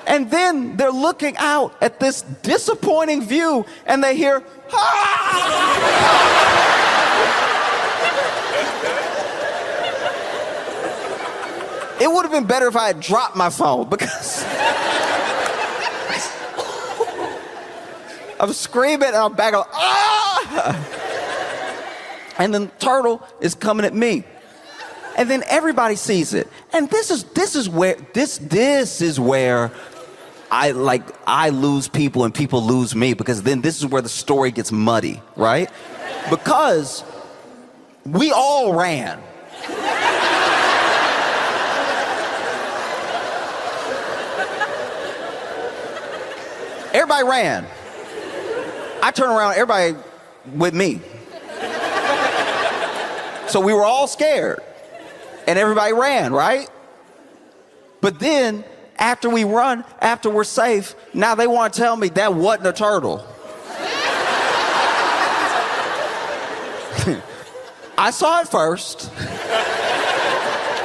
And then they're looking out at this disappointing view, and they hear, ah! It would have been better if I had dropped my phone, because I'm screaming and I'm back on, ah! And then the turtle is coming at me. And then everybody sees it. And this is where I lose people and people lose me, because then this is where the story gets muddy, right? Because we all ran. Everybody ran. I turned around, everybody with me. So we were all scared. And everybody ran, right? But then, after we run, after we're safe, now they want to tell me that wasn't a turtle. I saw it first.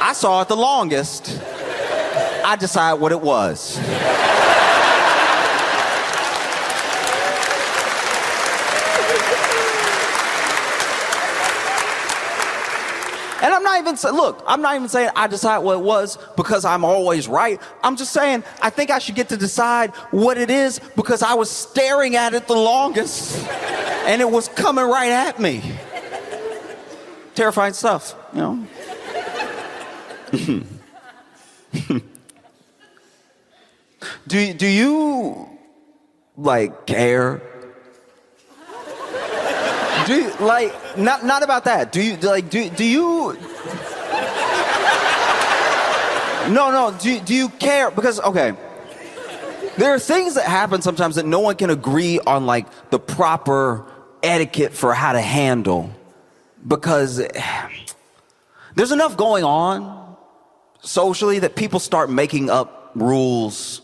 I saw it the longest. I decided what it was. And I'm not even saying I decide what it was because I'm always right. I'm just saying I think I should get to decide what it is because I was staring at it the longest and it was coming right at me. Terrifying stuff, you know. Do you like care? Do you, like, not about that. Do you No, do you care? Because, okay, there are things that happen sometimes that no one can agree on, like, the proper etiquette for how to handle. Because there's enough going on socially that people start making up rules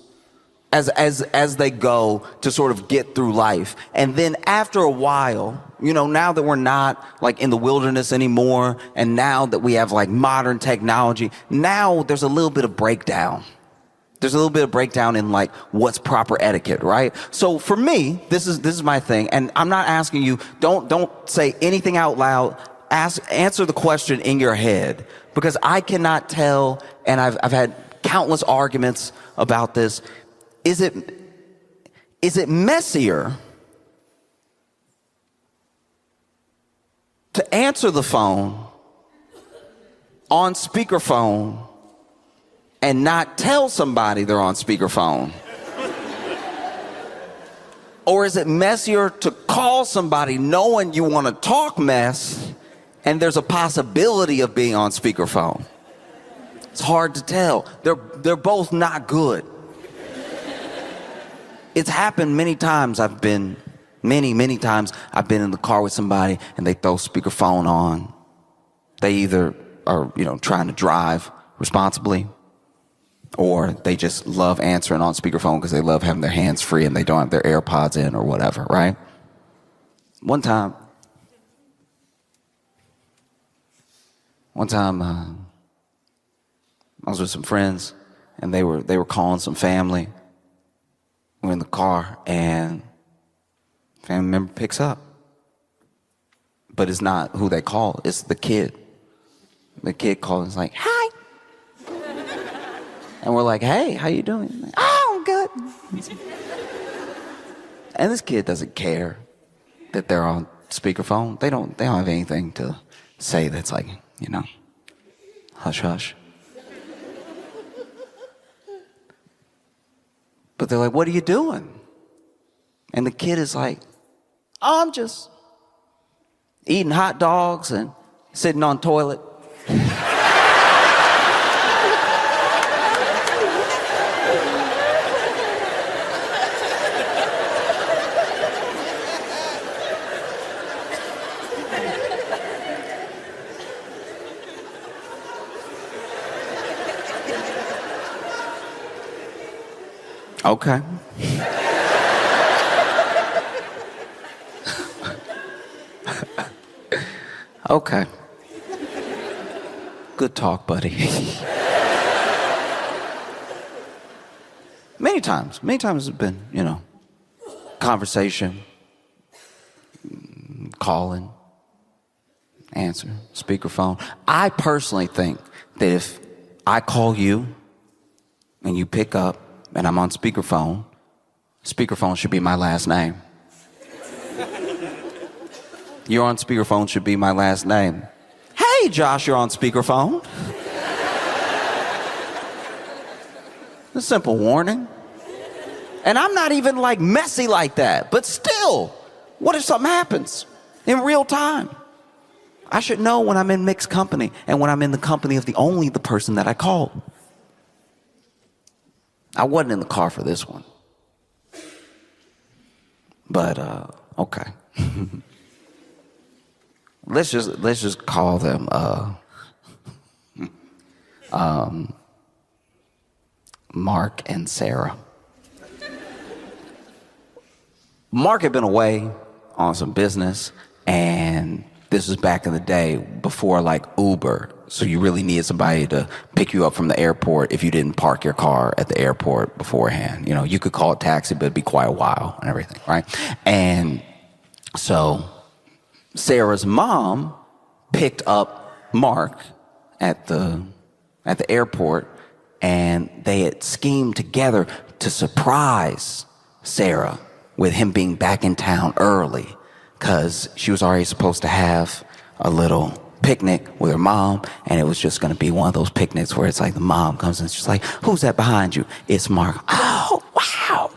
as they go to sort of get through life. And then after a while, you know, now that we're not like in the wilderness anymore, and now that we have like modern technology, now there's a little bit of breakdown. There's a little bit of breakdown in like what's proper etiquette, right? So for me, this is my thing, and I'm not asking you, don't say anything out loud. Answer the question in your head, because I cannot tell, and I've had countless arguments about this. Is it messier to answer the phone on speakerphone and not tell somebody they're on speakerphone? Or is it messier to call somebody knowing you want to talk mess and there's a possibility of being on speakerphone? It's hard to tell. They're both not good. It's happened many times. Many times I've been in the car with somebody and they throw speakerphone on. They either are, trying to drive responsibly, or they just love answering on speakerphone because they love having their hands free and they don't have their AirPods in or whatever, right? One time, I was with some friends and they were calling some family. We're in the car and family member picks up. But it's not who they call, it's the kid. The kid calls and is like, hi. And we're like, hey, how you doing? Like, oh, I'm good. And this kid doesn't care that they're on speakerphone. They don't have anything to say that's like, hush hush. But they're like, what are you doing? And the kid is like, oh, I'm just eating hot dogs and sitting on toilet. Okay. Okay. Good talk, buddy. Many times it's been, conversation, calling, answer, speakerphone. I personally think that if I call you and you pick up and I'm on speakerphone should be my last name. You're on speakerphone should be my last name. Hey, Josh, you're on speakerphone. A simple warning. And I'm not even messy like that, but still, what if something happens in real time? I should know when I'm in mixed company and when I'm in the company of the person that I called. I wasn't in the car for this one. But, okay. Let's just call them, Mark and Sarah. Mark had been away on some business, and this was back in the day before Uber. So you really needed somebody to pick you up from the airport if you didn't park your car at the airport beforehand. You could call a taxi, but it'd be quite a while and everything, right? And so Sarah's mom picked up Mark at the airport, and they had schemed together to surprise Sarah with him being back in town early, because she was already supposed to have a little picnic with her mom, and it was just going to be one of those picnics where it's like the mom comes and she's like, who's that behind you? It's Mark. Oh, wow.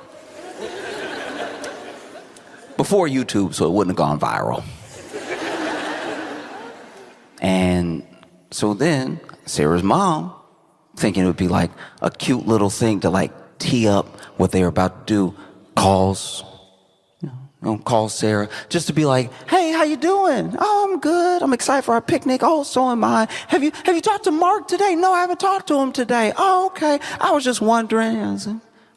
Before YouTube, so it wouldn't have gone viral. And so then Sarah's mom, thinking it would be a cute little thing to tee up what they were about to do, calls Sarah just to be like, hey, how you doing? Oh, I'm good. I'm excited for our picnic. Oh, so am I. Have you talked to Mark today? No, I haven't talked to him today. Oh, okay. I was just wondering.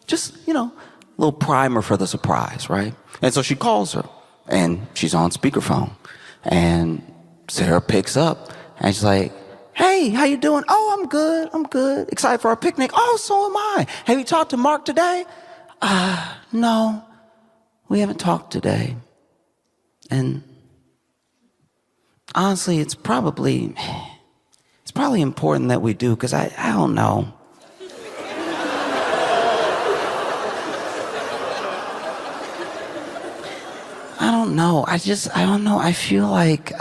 Just, a little primer for the surprise, right? And so she calls her, and she's on speakerphone. And Sarah picks up, and she's like, hey, how you doing? Oh, I'm good. I'm good. Excited for our picnic. Oh, so am I. Have you talked to Mark today? No. We haven't talked today. And honestly, it's probably important that we do, because I don't know. I don't know. I don't know. I feel like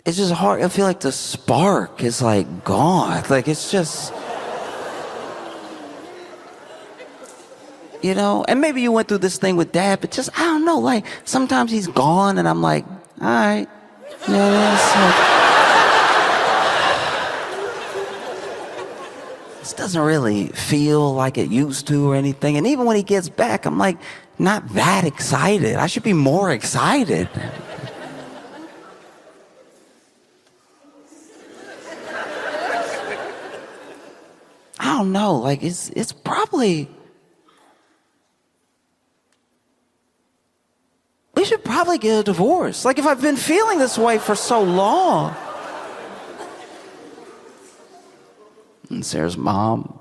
it's just hard. I feel like the spark is like gone. Like it's just, you know, and maybe you went through this thing with Dad, but just, I don't know, like sometimes he's gone and I'm like, all right. You know, it's like, this doesn't really feel like it used to or anything. And even when he gets back, I'm like, not that excited. I should be more excited. I don't know, like it's probably, we should probably get a divorce. Like if I've been feeling this way for so long. And Sarah's mom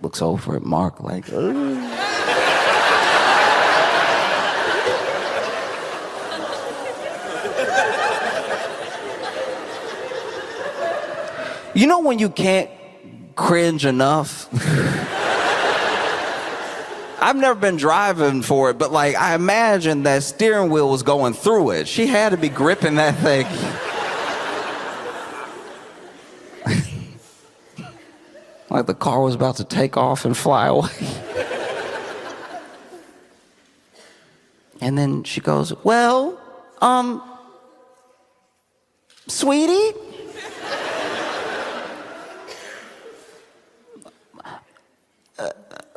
looks over at Mark like, ugh. You know when you can't cringe enough? I've never been driving for it, but like I imagine that steering wheel was going through it. She had to be gripping that thing. Like the car was about to take off and fly away. And then she goes, well, sweetie?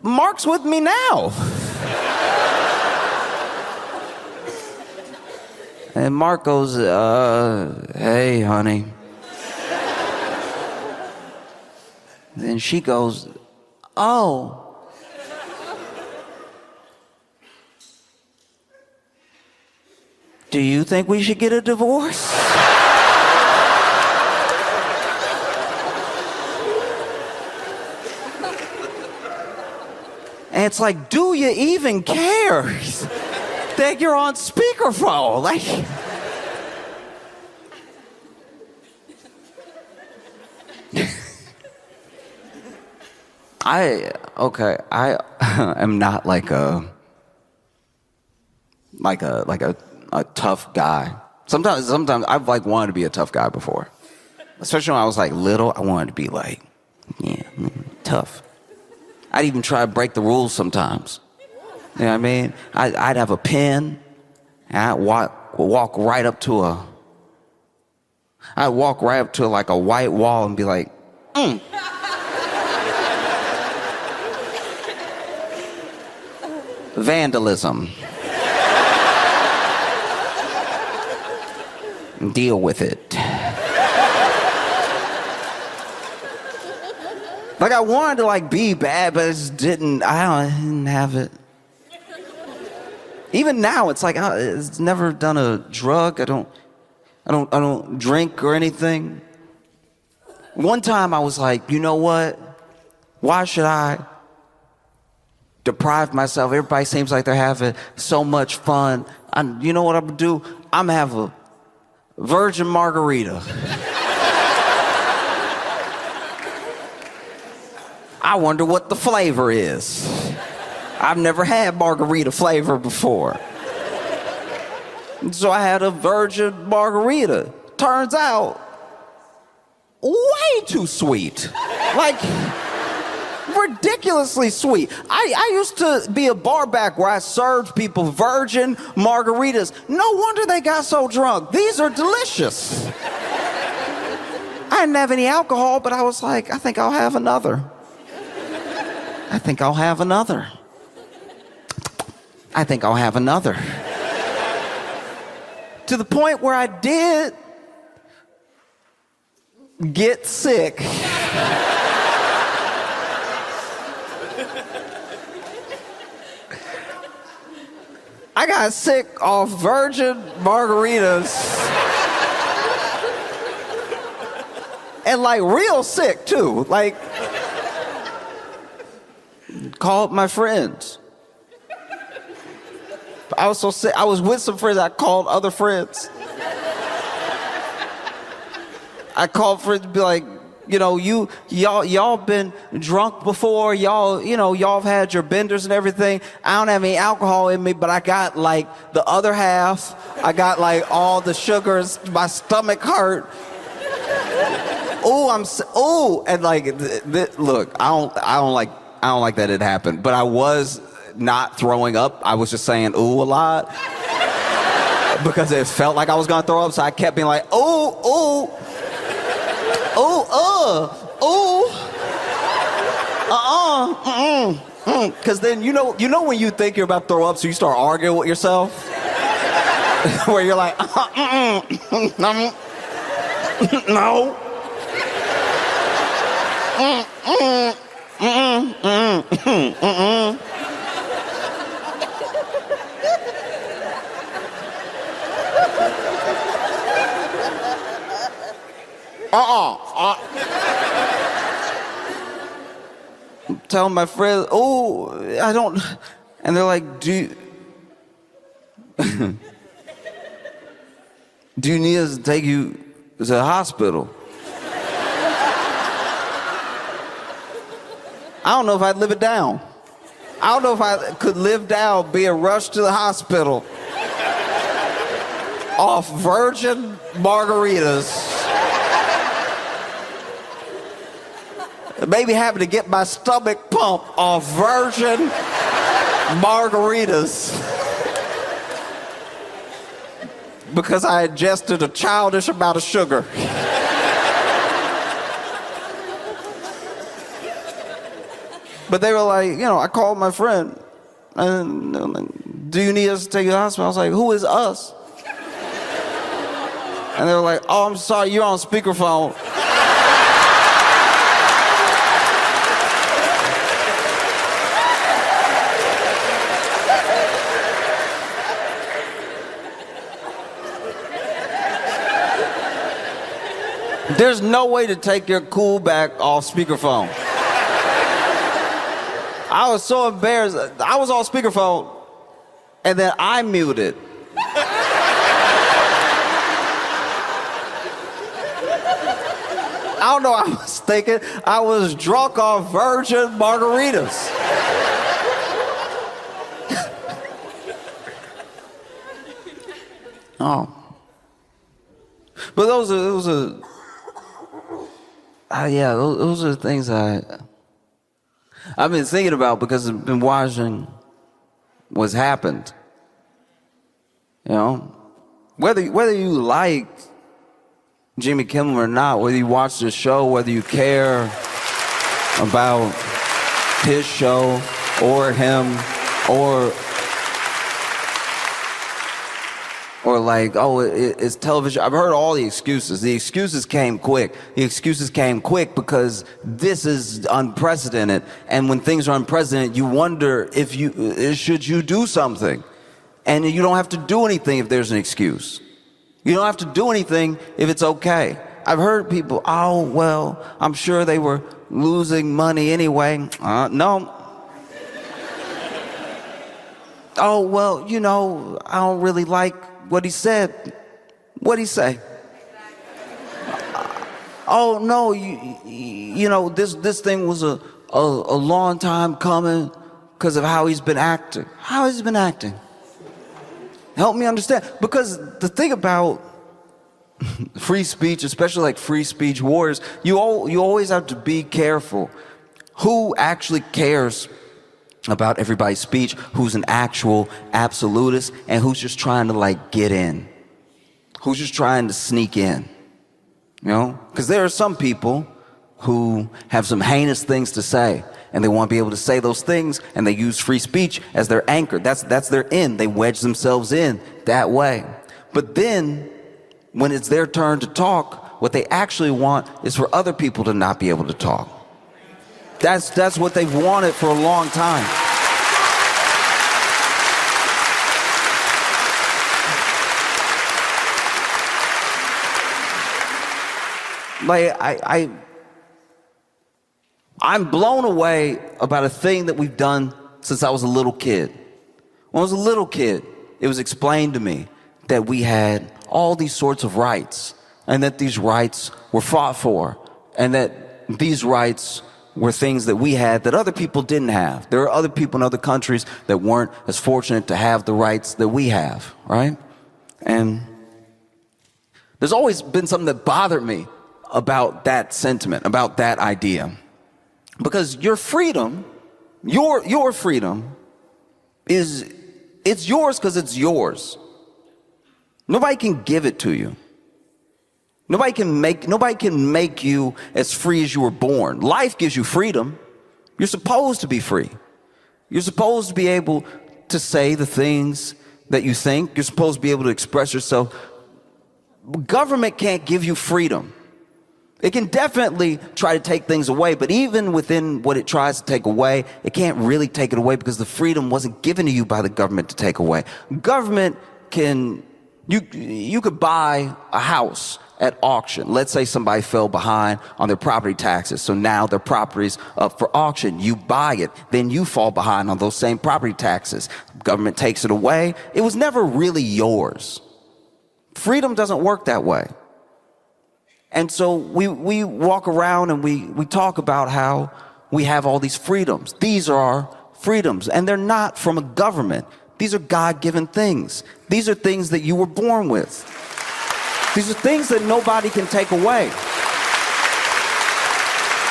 Mark's with me now. And Mark goes, hey, honey. Then she goes, oh. Do you think we should get a divorce? And it's like, do you even care that you're on speakerphone? Like, I am not like a tough guy. Sometimes I've like wanted to be a tough guy before. Especially when I was like little, I wanted to be like, yeah, tough. I'd even try to break the rules sometimes. You know what I mean? I'd have a pen, and I'd walk right up to like a white wall and be like, Vandalism. Deal with it. Like I wanted to like be bad, but I just didn't. I didn't have it. Even now, it's like it's never done a drug. I don't drink or anything. One time I was like, you know what? Why should I deprive myself? Everybody seems like they're having so much fun. You know what I'm gonna do? I'm gonna have a virgin margarita. I wonder what the flavor is. I've never had margarita flavor before. So I had a virgin margarita. Turns out, way too sweet. Like, ridiculously sweet. I used to be a bar back where I served people virgin margaritas. No wonder they got so drunk. These are delicious. I didn't have any alcohol, but I was like, I think I'll have another. I think I'll have another. I think I'll have another. To the point where I did get sick. I got sick off virgin margaritas. And like real sick too. Like, called my friends. I was so sick. I was with some friends. I called other friends. I called friends to be like, y'all been drunk before. Y'all have had your benders and everything. I don't have any alcohol in me, but I got like the other half. I got like all the sugars. My stomach hurt. And like, look, I don't like that it happened, but I was not throwing up. I was just saying ooh a lot because it felt like I was gonna throw up, so I kept being like ooh. Because then you know when you think you're about to throw up, so you start arguing with yourself, where you're like, no. I'm telling my friends, I don't, and they're like, do you need us to take you to the hospital? I don't know if I'd live it down. I don't know if I could live down being rushed to the hospital off virgin margaritas. Maybe having to get my stomach pumped off virgin margaritas because I ingested a childish amount of sugar. But they were like, I called my friend, and do you need us to take you to the hospital? I was like, who is us? And they were like, oh, I'm sorry, you're on speakerphone. There's no way to take your cool back off speakerphone. I was so embarrassed. I was on speakerphone, and then I muted. I don't know what I was thinking. I was drunk off virgin margaritas. Oh. But those are the things I've been thinking about because I've been watching what's happened. Whether you like Jimmy Kimmel or not, whether you watch the show, whether you care about his show or him or like, it's television. I've heard all the excuses. The excuses came quick. The excuses came quick because this is unprecedented. And when things are unprecedented, you wonder should you do something? And you don't have to do anything if there's an excuse. You don't have to do anything if it's okay. I've heard people, I'm sure they were losing money anyway. No. I don't really like what he said. What'd he say? This thing was a long time coming because of how he's been acting. How has he been acting? Help me understand. Because the thing about free speech, especially like free speech wars, you always have to be careful. Who actually cares about everybody's speech, who's an actual absolutist, and who's just trying to like get in, who's just trying to sneak in, because there are some people who have some heinous things to say, and they want to be able to say those things, and they use free speech as their anchor. That's their in. They wedge themselves in that way. But then when it's their turn to talk, what they actually want is for other people to not be able to talk. That's what they've wanted for a long time. Like I'm blown away about a thing that we've done since I was a little kid. When I was a little kid, it was explained to me that we had all these sorts of rights and that these rights were fought for and that these rights were things that we had that other people didn't have. There are other people in other countries that weren't as fortunate to have the rights that we have, right? And there's always been something that bothered me about that sentiment, about that idea. Because your freedom, your freedom it's yours because it's yours. Nobody can give it to you. Nobody can make you as free as you were born. Life gives you freedom. You're supposed to be free. You're supposed to be able to say the things that you think. You're supposed to be able to express yourself. Government can't give you freedom. It can definitely try to take things away, but even within what it tries to take away, it can't really take it away because the freedom wasn't given to you by the government to take away. Government can, you could buy a house at auction. Let's say somebody fell behind on their property taxes, so now their property's up for auction. You buy it, then you fall behind on those same property taxes. Government takes it away. It was never really yours. Freedom doesn't work that way. And so we walk around and we talk about how we have all these freedoms. These are our freedoms, and they're not from a government. These are God-given things. These are things that you were born with. These are things that nobody can take away.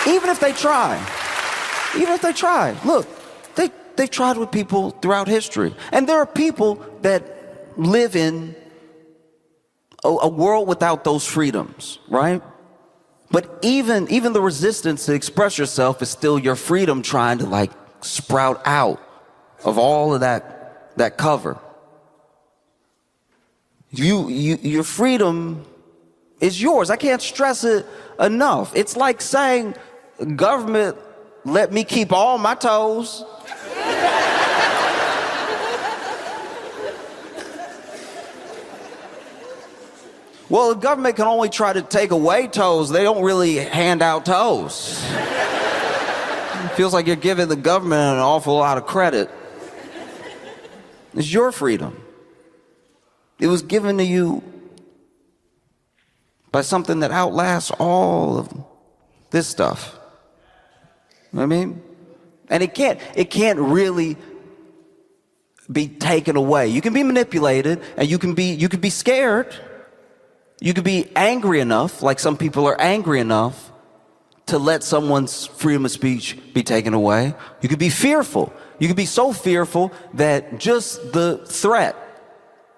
Even if they try. Even if they try. Look, they've tried with people throughout history. And there are people that live in a world without those freedoms, right? But even the resistance to express yourself is still your freedom trying to like sprout out of all of that cover. Your freedom is yours. I can't stress it enough. It's like saying, government, let me keep all my toes. Well, the government can only try to take away toes. They don't really hand out toes. It feels like you're giving the government an awful lot of credit. It's your freedom. It was given to you by something that outlasts all of this stuff. You know what I mean? And it can't really be taken away. You can be manipulated, and you can be scared. You could be angry enough, like some people are angry enough, to let someone's freedom of speech be taken away. You could be fearful. You could be so fearful that just the threat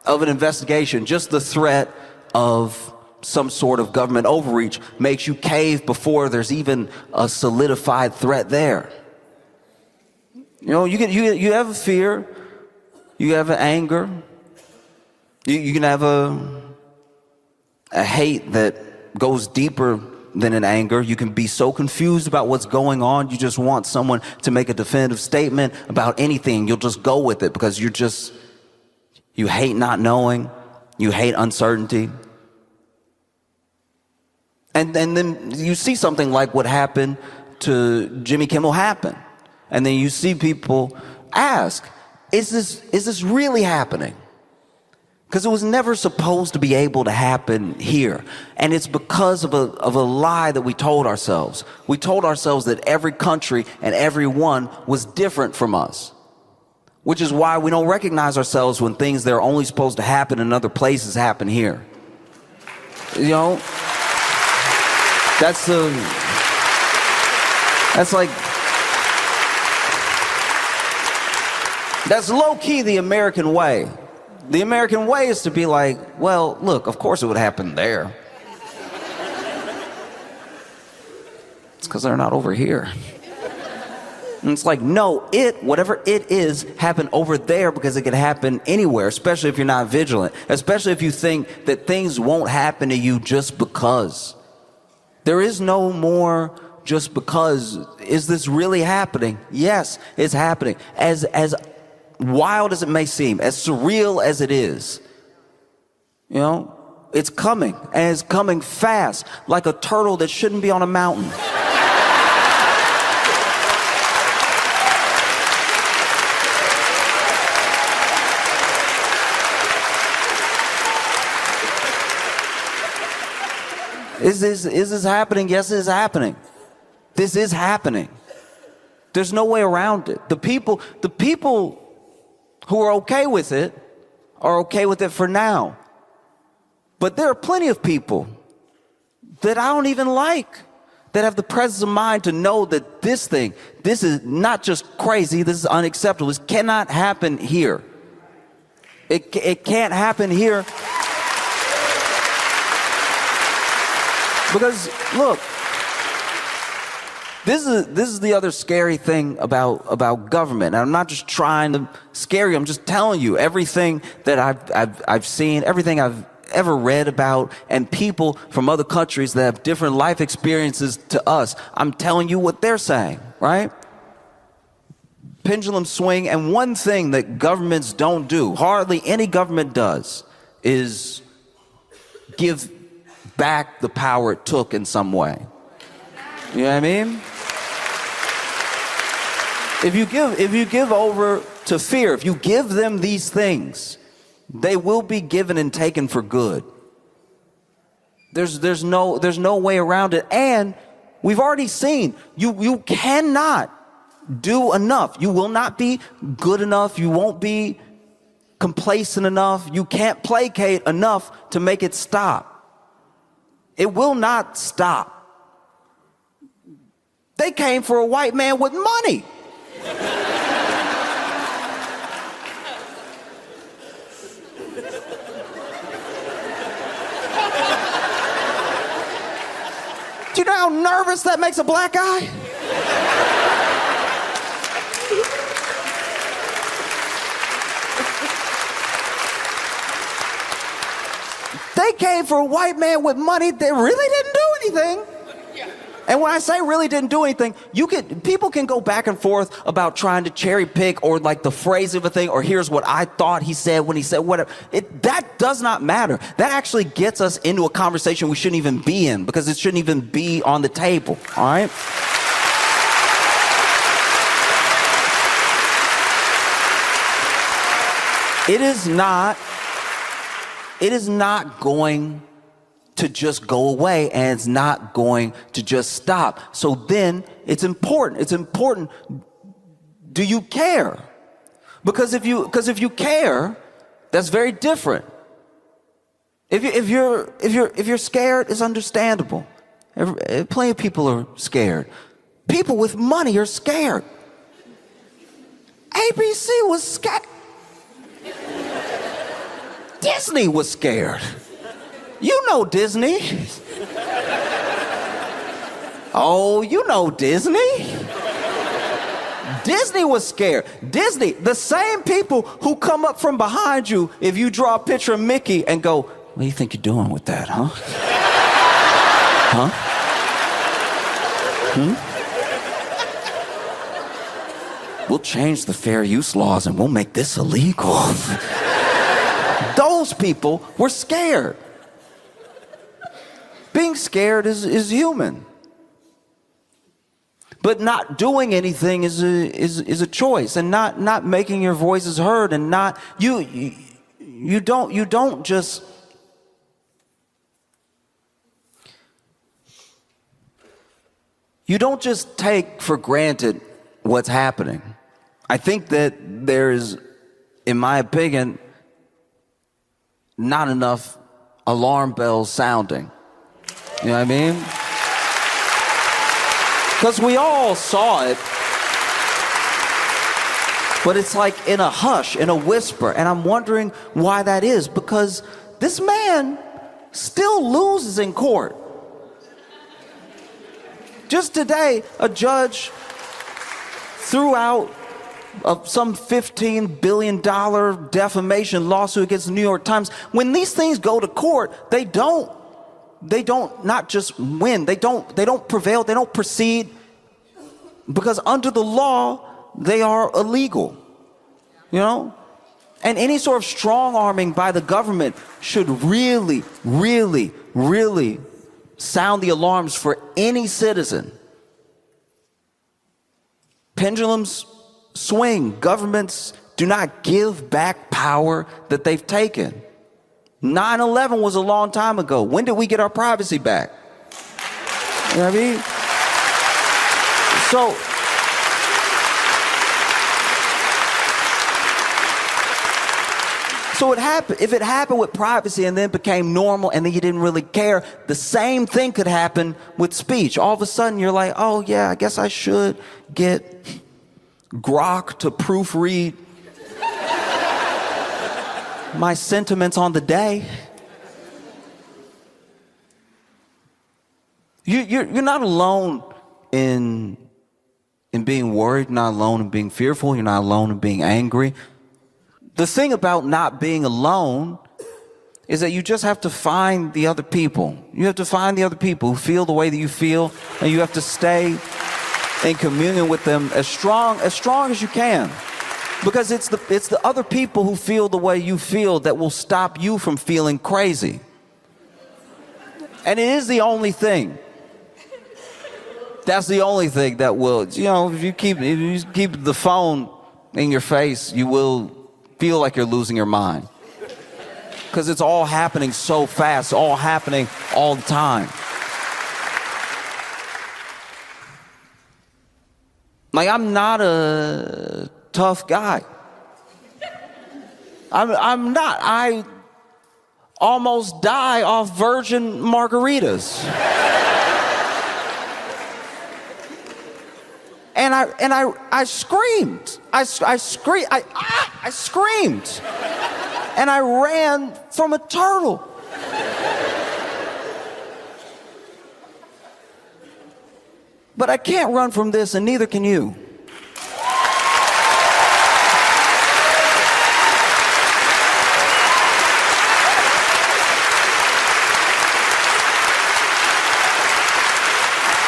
of an investigation, just the threat of some sort of government overreach makes you cave before there's even a solidified threat there. You know, you have a fear, you have an anger, you can have a hate that goes deeper than an anger. You can be so confused about what's going on, you just want someone to make a definitive statement about anything. You'll just go with it because you hate not knowing, you hate uncertainty. And then you see something like what happened to Jimmy Kimmel happen. And then you see people ask, is this really happening? Because it was never supposed to be able to happen here. And it's because of a lie that we told ourselves. We told ourselves that every country and everyone was different from us. Which is why we don't recognize ourselves when things that are only supposed to happen in other places happen here. You know? That's low-key the American way. The American way is to be like, well, look, of course it would happen there. It's because they're not over here. And it's like, no, whatever it is, happened over there because it could happen anywhere, especially if you're not vigilant, especially if you think that things won't happen to you just because. There is no more just because. Is this really happening? Yes, it's happening. As wild as it may seem, as surreal as it is, you know, it's coming, and it's coming fast, like a turtle that shouldn't be on a mountain. Is this happening? Yes, it is happening. This is happening. There's no way around it. The people who are okay with it are okay with it for now. But there are plenty of people that I don't even like, that have the presence of mind to know that this is not just crazy, this is unacceptable. This cannot happen here. It can't happen here. Because look, this is the other scary thing about government. And I'm not just trying to scare you. I'm just telling you everything that I've seen, everything I've ever read about, and people from other countries that have different life experiences to us. I'm telling you what they're saying, right? Pendulum swing. And one thing that governments don't do, hardly any government does, is give back the power it took in some way. You know what I mean? If you give over to fear, if you give them these things, they will be given and taken for good. There's no way around it. And we've already seen you cannot do enough. You will not be good enough. You won't be complacent enough. You can't placate enough to make it stop. It will not stop. They came for a white man with money. Do you know how nervous that makes a black guy? They came for a white man with money that really didn't do anything. And when I say really didn't do anything, people can go back and forth about trying to cherry pick or like the phrase of a thing, or here's what I thought he said when he said whatever. That does not matter. That actually gets us into a conversation we shouldn't even be in, because it shouldn't even be on the table, all right? It is not going to just go away, and it's not going to just stop. So then it's important. Do you care? Because if you care, that's very different. If you're scared, it's understandable. Plenty of people are scared. People with money are scared. ABC was scared. Disney was scared. You know Disney. Oh, you know Disney. Disney was scared. Disney, the same people who come up from behind you if you draw a picture of Mickey and go, what do you think you're doing with that, huh? Huh? We'll change the fair use laws and we'll make this illegal. Those people were scared. Being scared is human. But not doing anything is a choice, and not making your voices heard, and not you don't just take for granted what's happening. I think that there's, in my opinion, not enough alarm bells sounding. You know what I mean? Because we all saw it, but it's like in a hush, in a whisper, and I'm wondering why that is, because this man still loses in court. Just today, a judge threw out some $15 billion defamation lawsuit against the New York Times. When these things go to court, they don't not just win, they don't prevail, they don't proceed, because under the law they are illegal, you know? And any sort of strong arming by the government should really sound the alarms for any citizen. Pendulums swing. Governments do not give back power that they've taken. 9/11 was a long time ago. When did we get our privacy back? You know what I mean? So if it happened with privacy and then became normal and then you didn't really care, the same thing could happen with speech. All of a sudden you're like, oh yeah, I guess I should get Grok to proofread my sentiments on the day. You're not alone in being worried, you're not alone in being fearful, you're not alone in being angry. The thing about not being alone is that you just have to find the other people. You have to find the other people who feel the way that you feel, and you have to stay in communion with them as strong as you can. Because it's the other people who feel the way you feel that will stop you from feeling crazy. And it is the only thing. That's the only thing that will, if you keep the phone in your face, you will feel like you're losing your mind. Because it's all happening so fast, all happening all the time. Like, I'm not a tough guy. I'm not. I almost die off virgin margaritas. And I screamed. I screamed. And I ran from a turtle. But I can't run from this, and neither can you.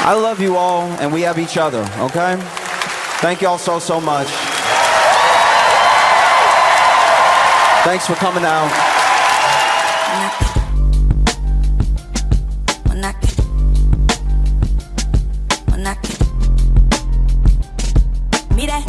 I love you all, and we have each other, okay? Thank you all so much. Thanks for coming out. Mira.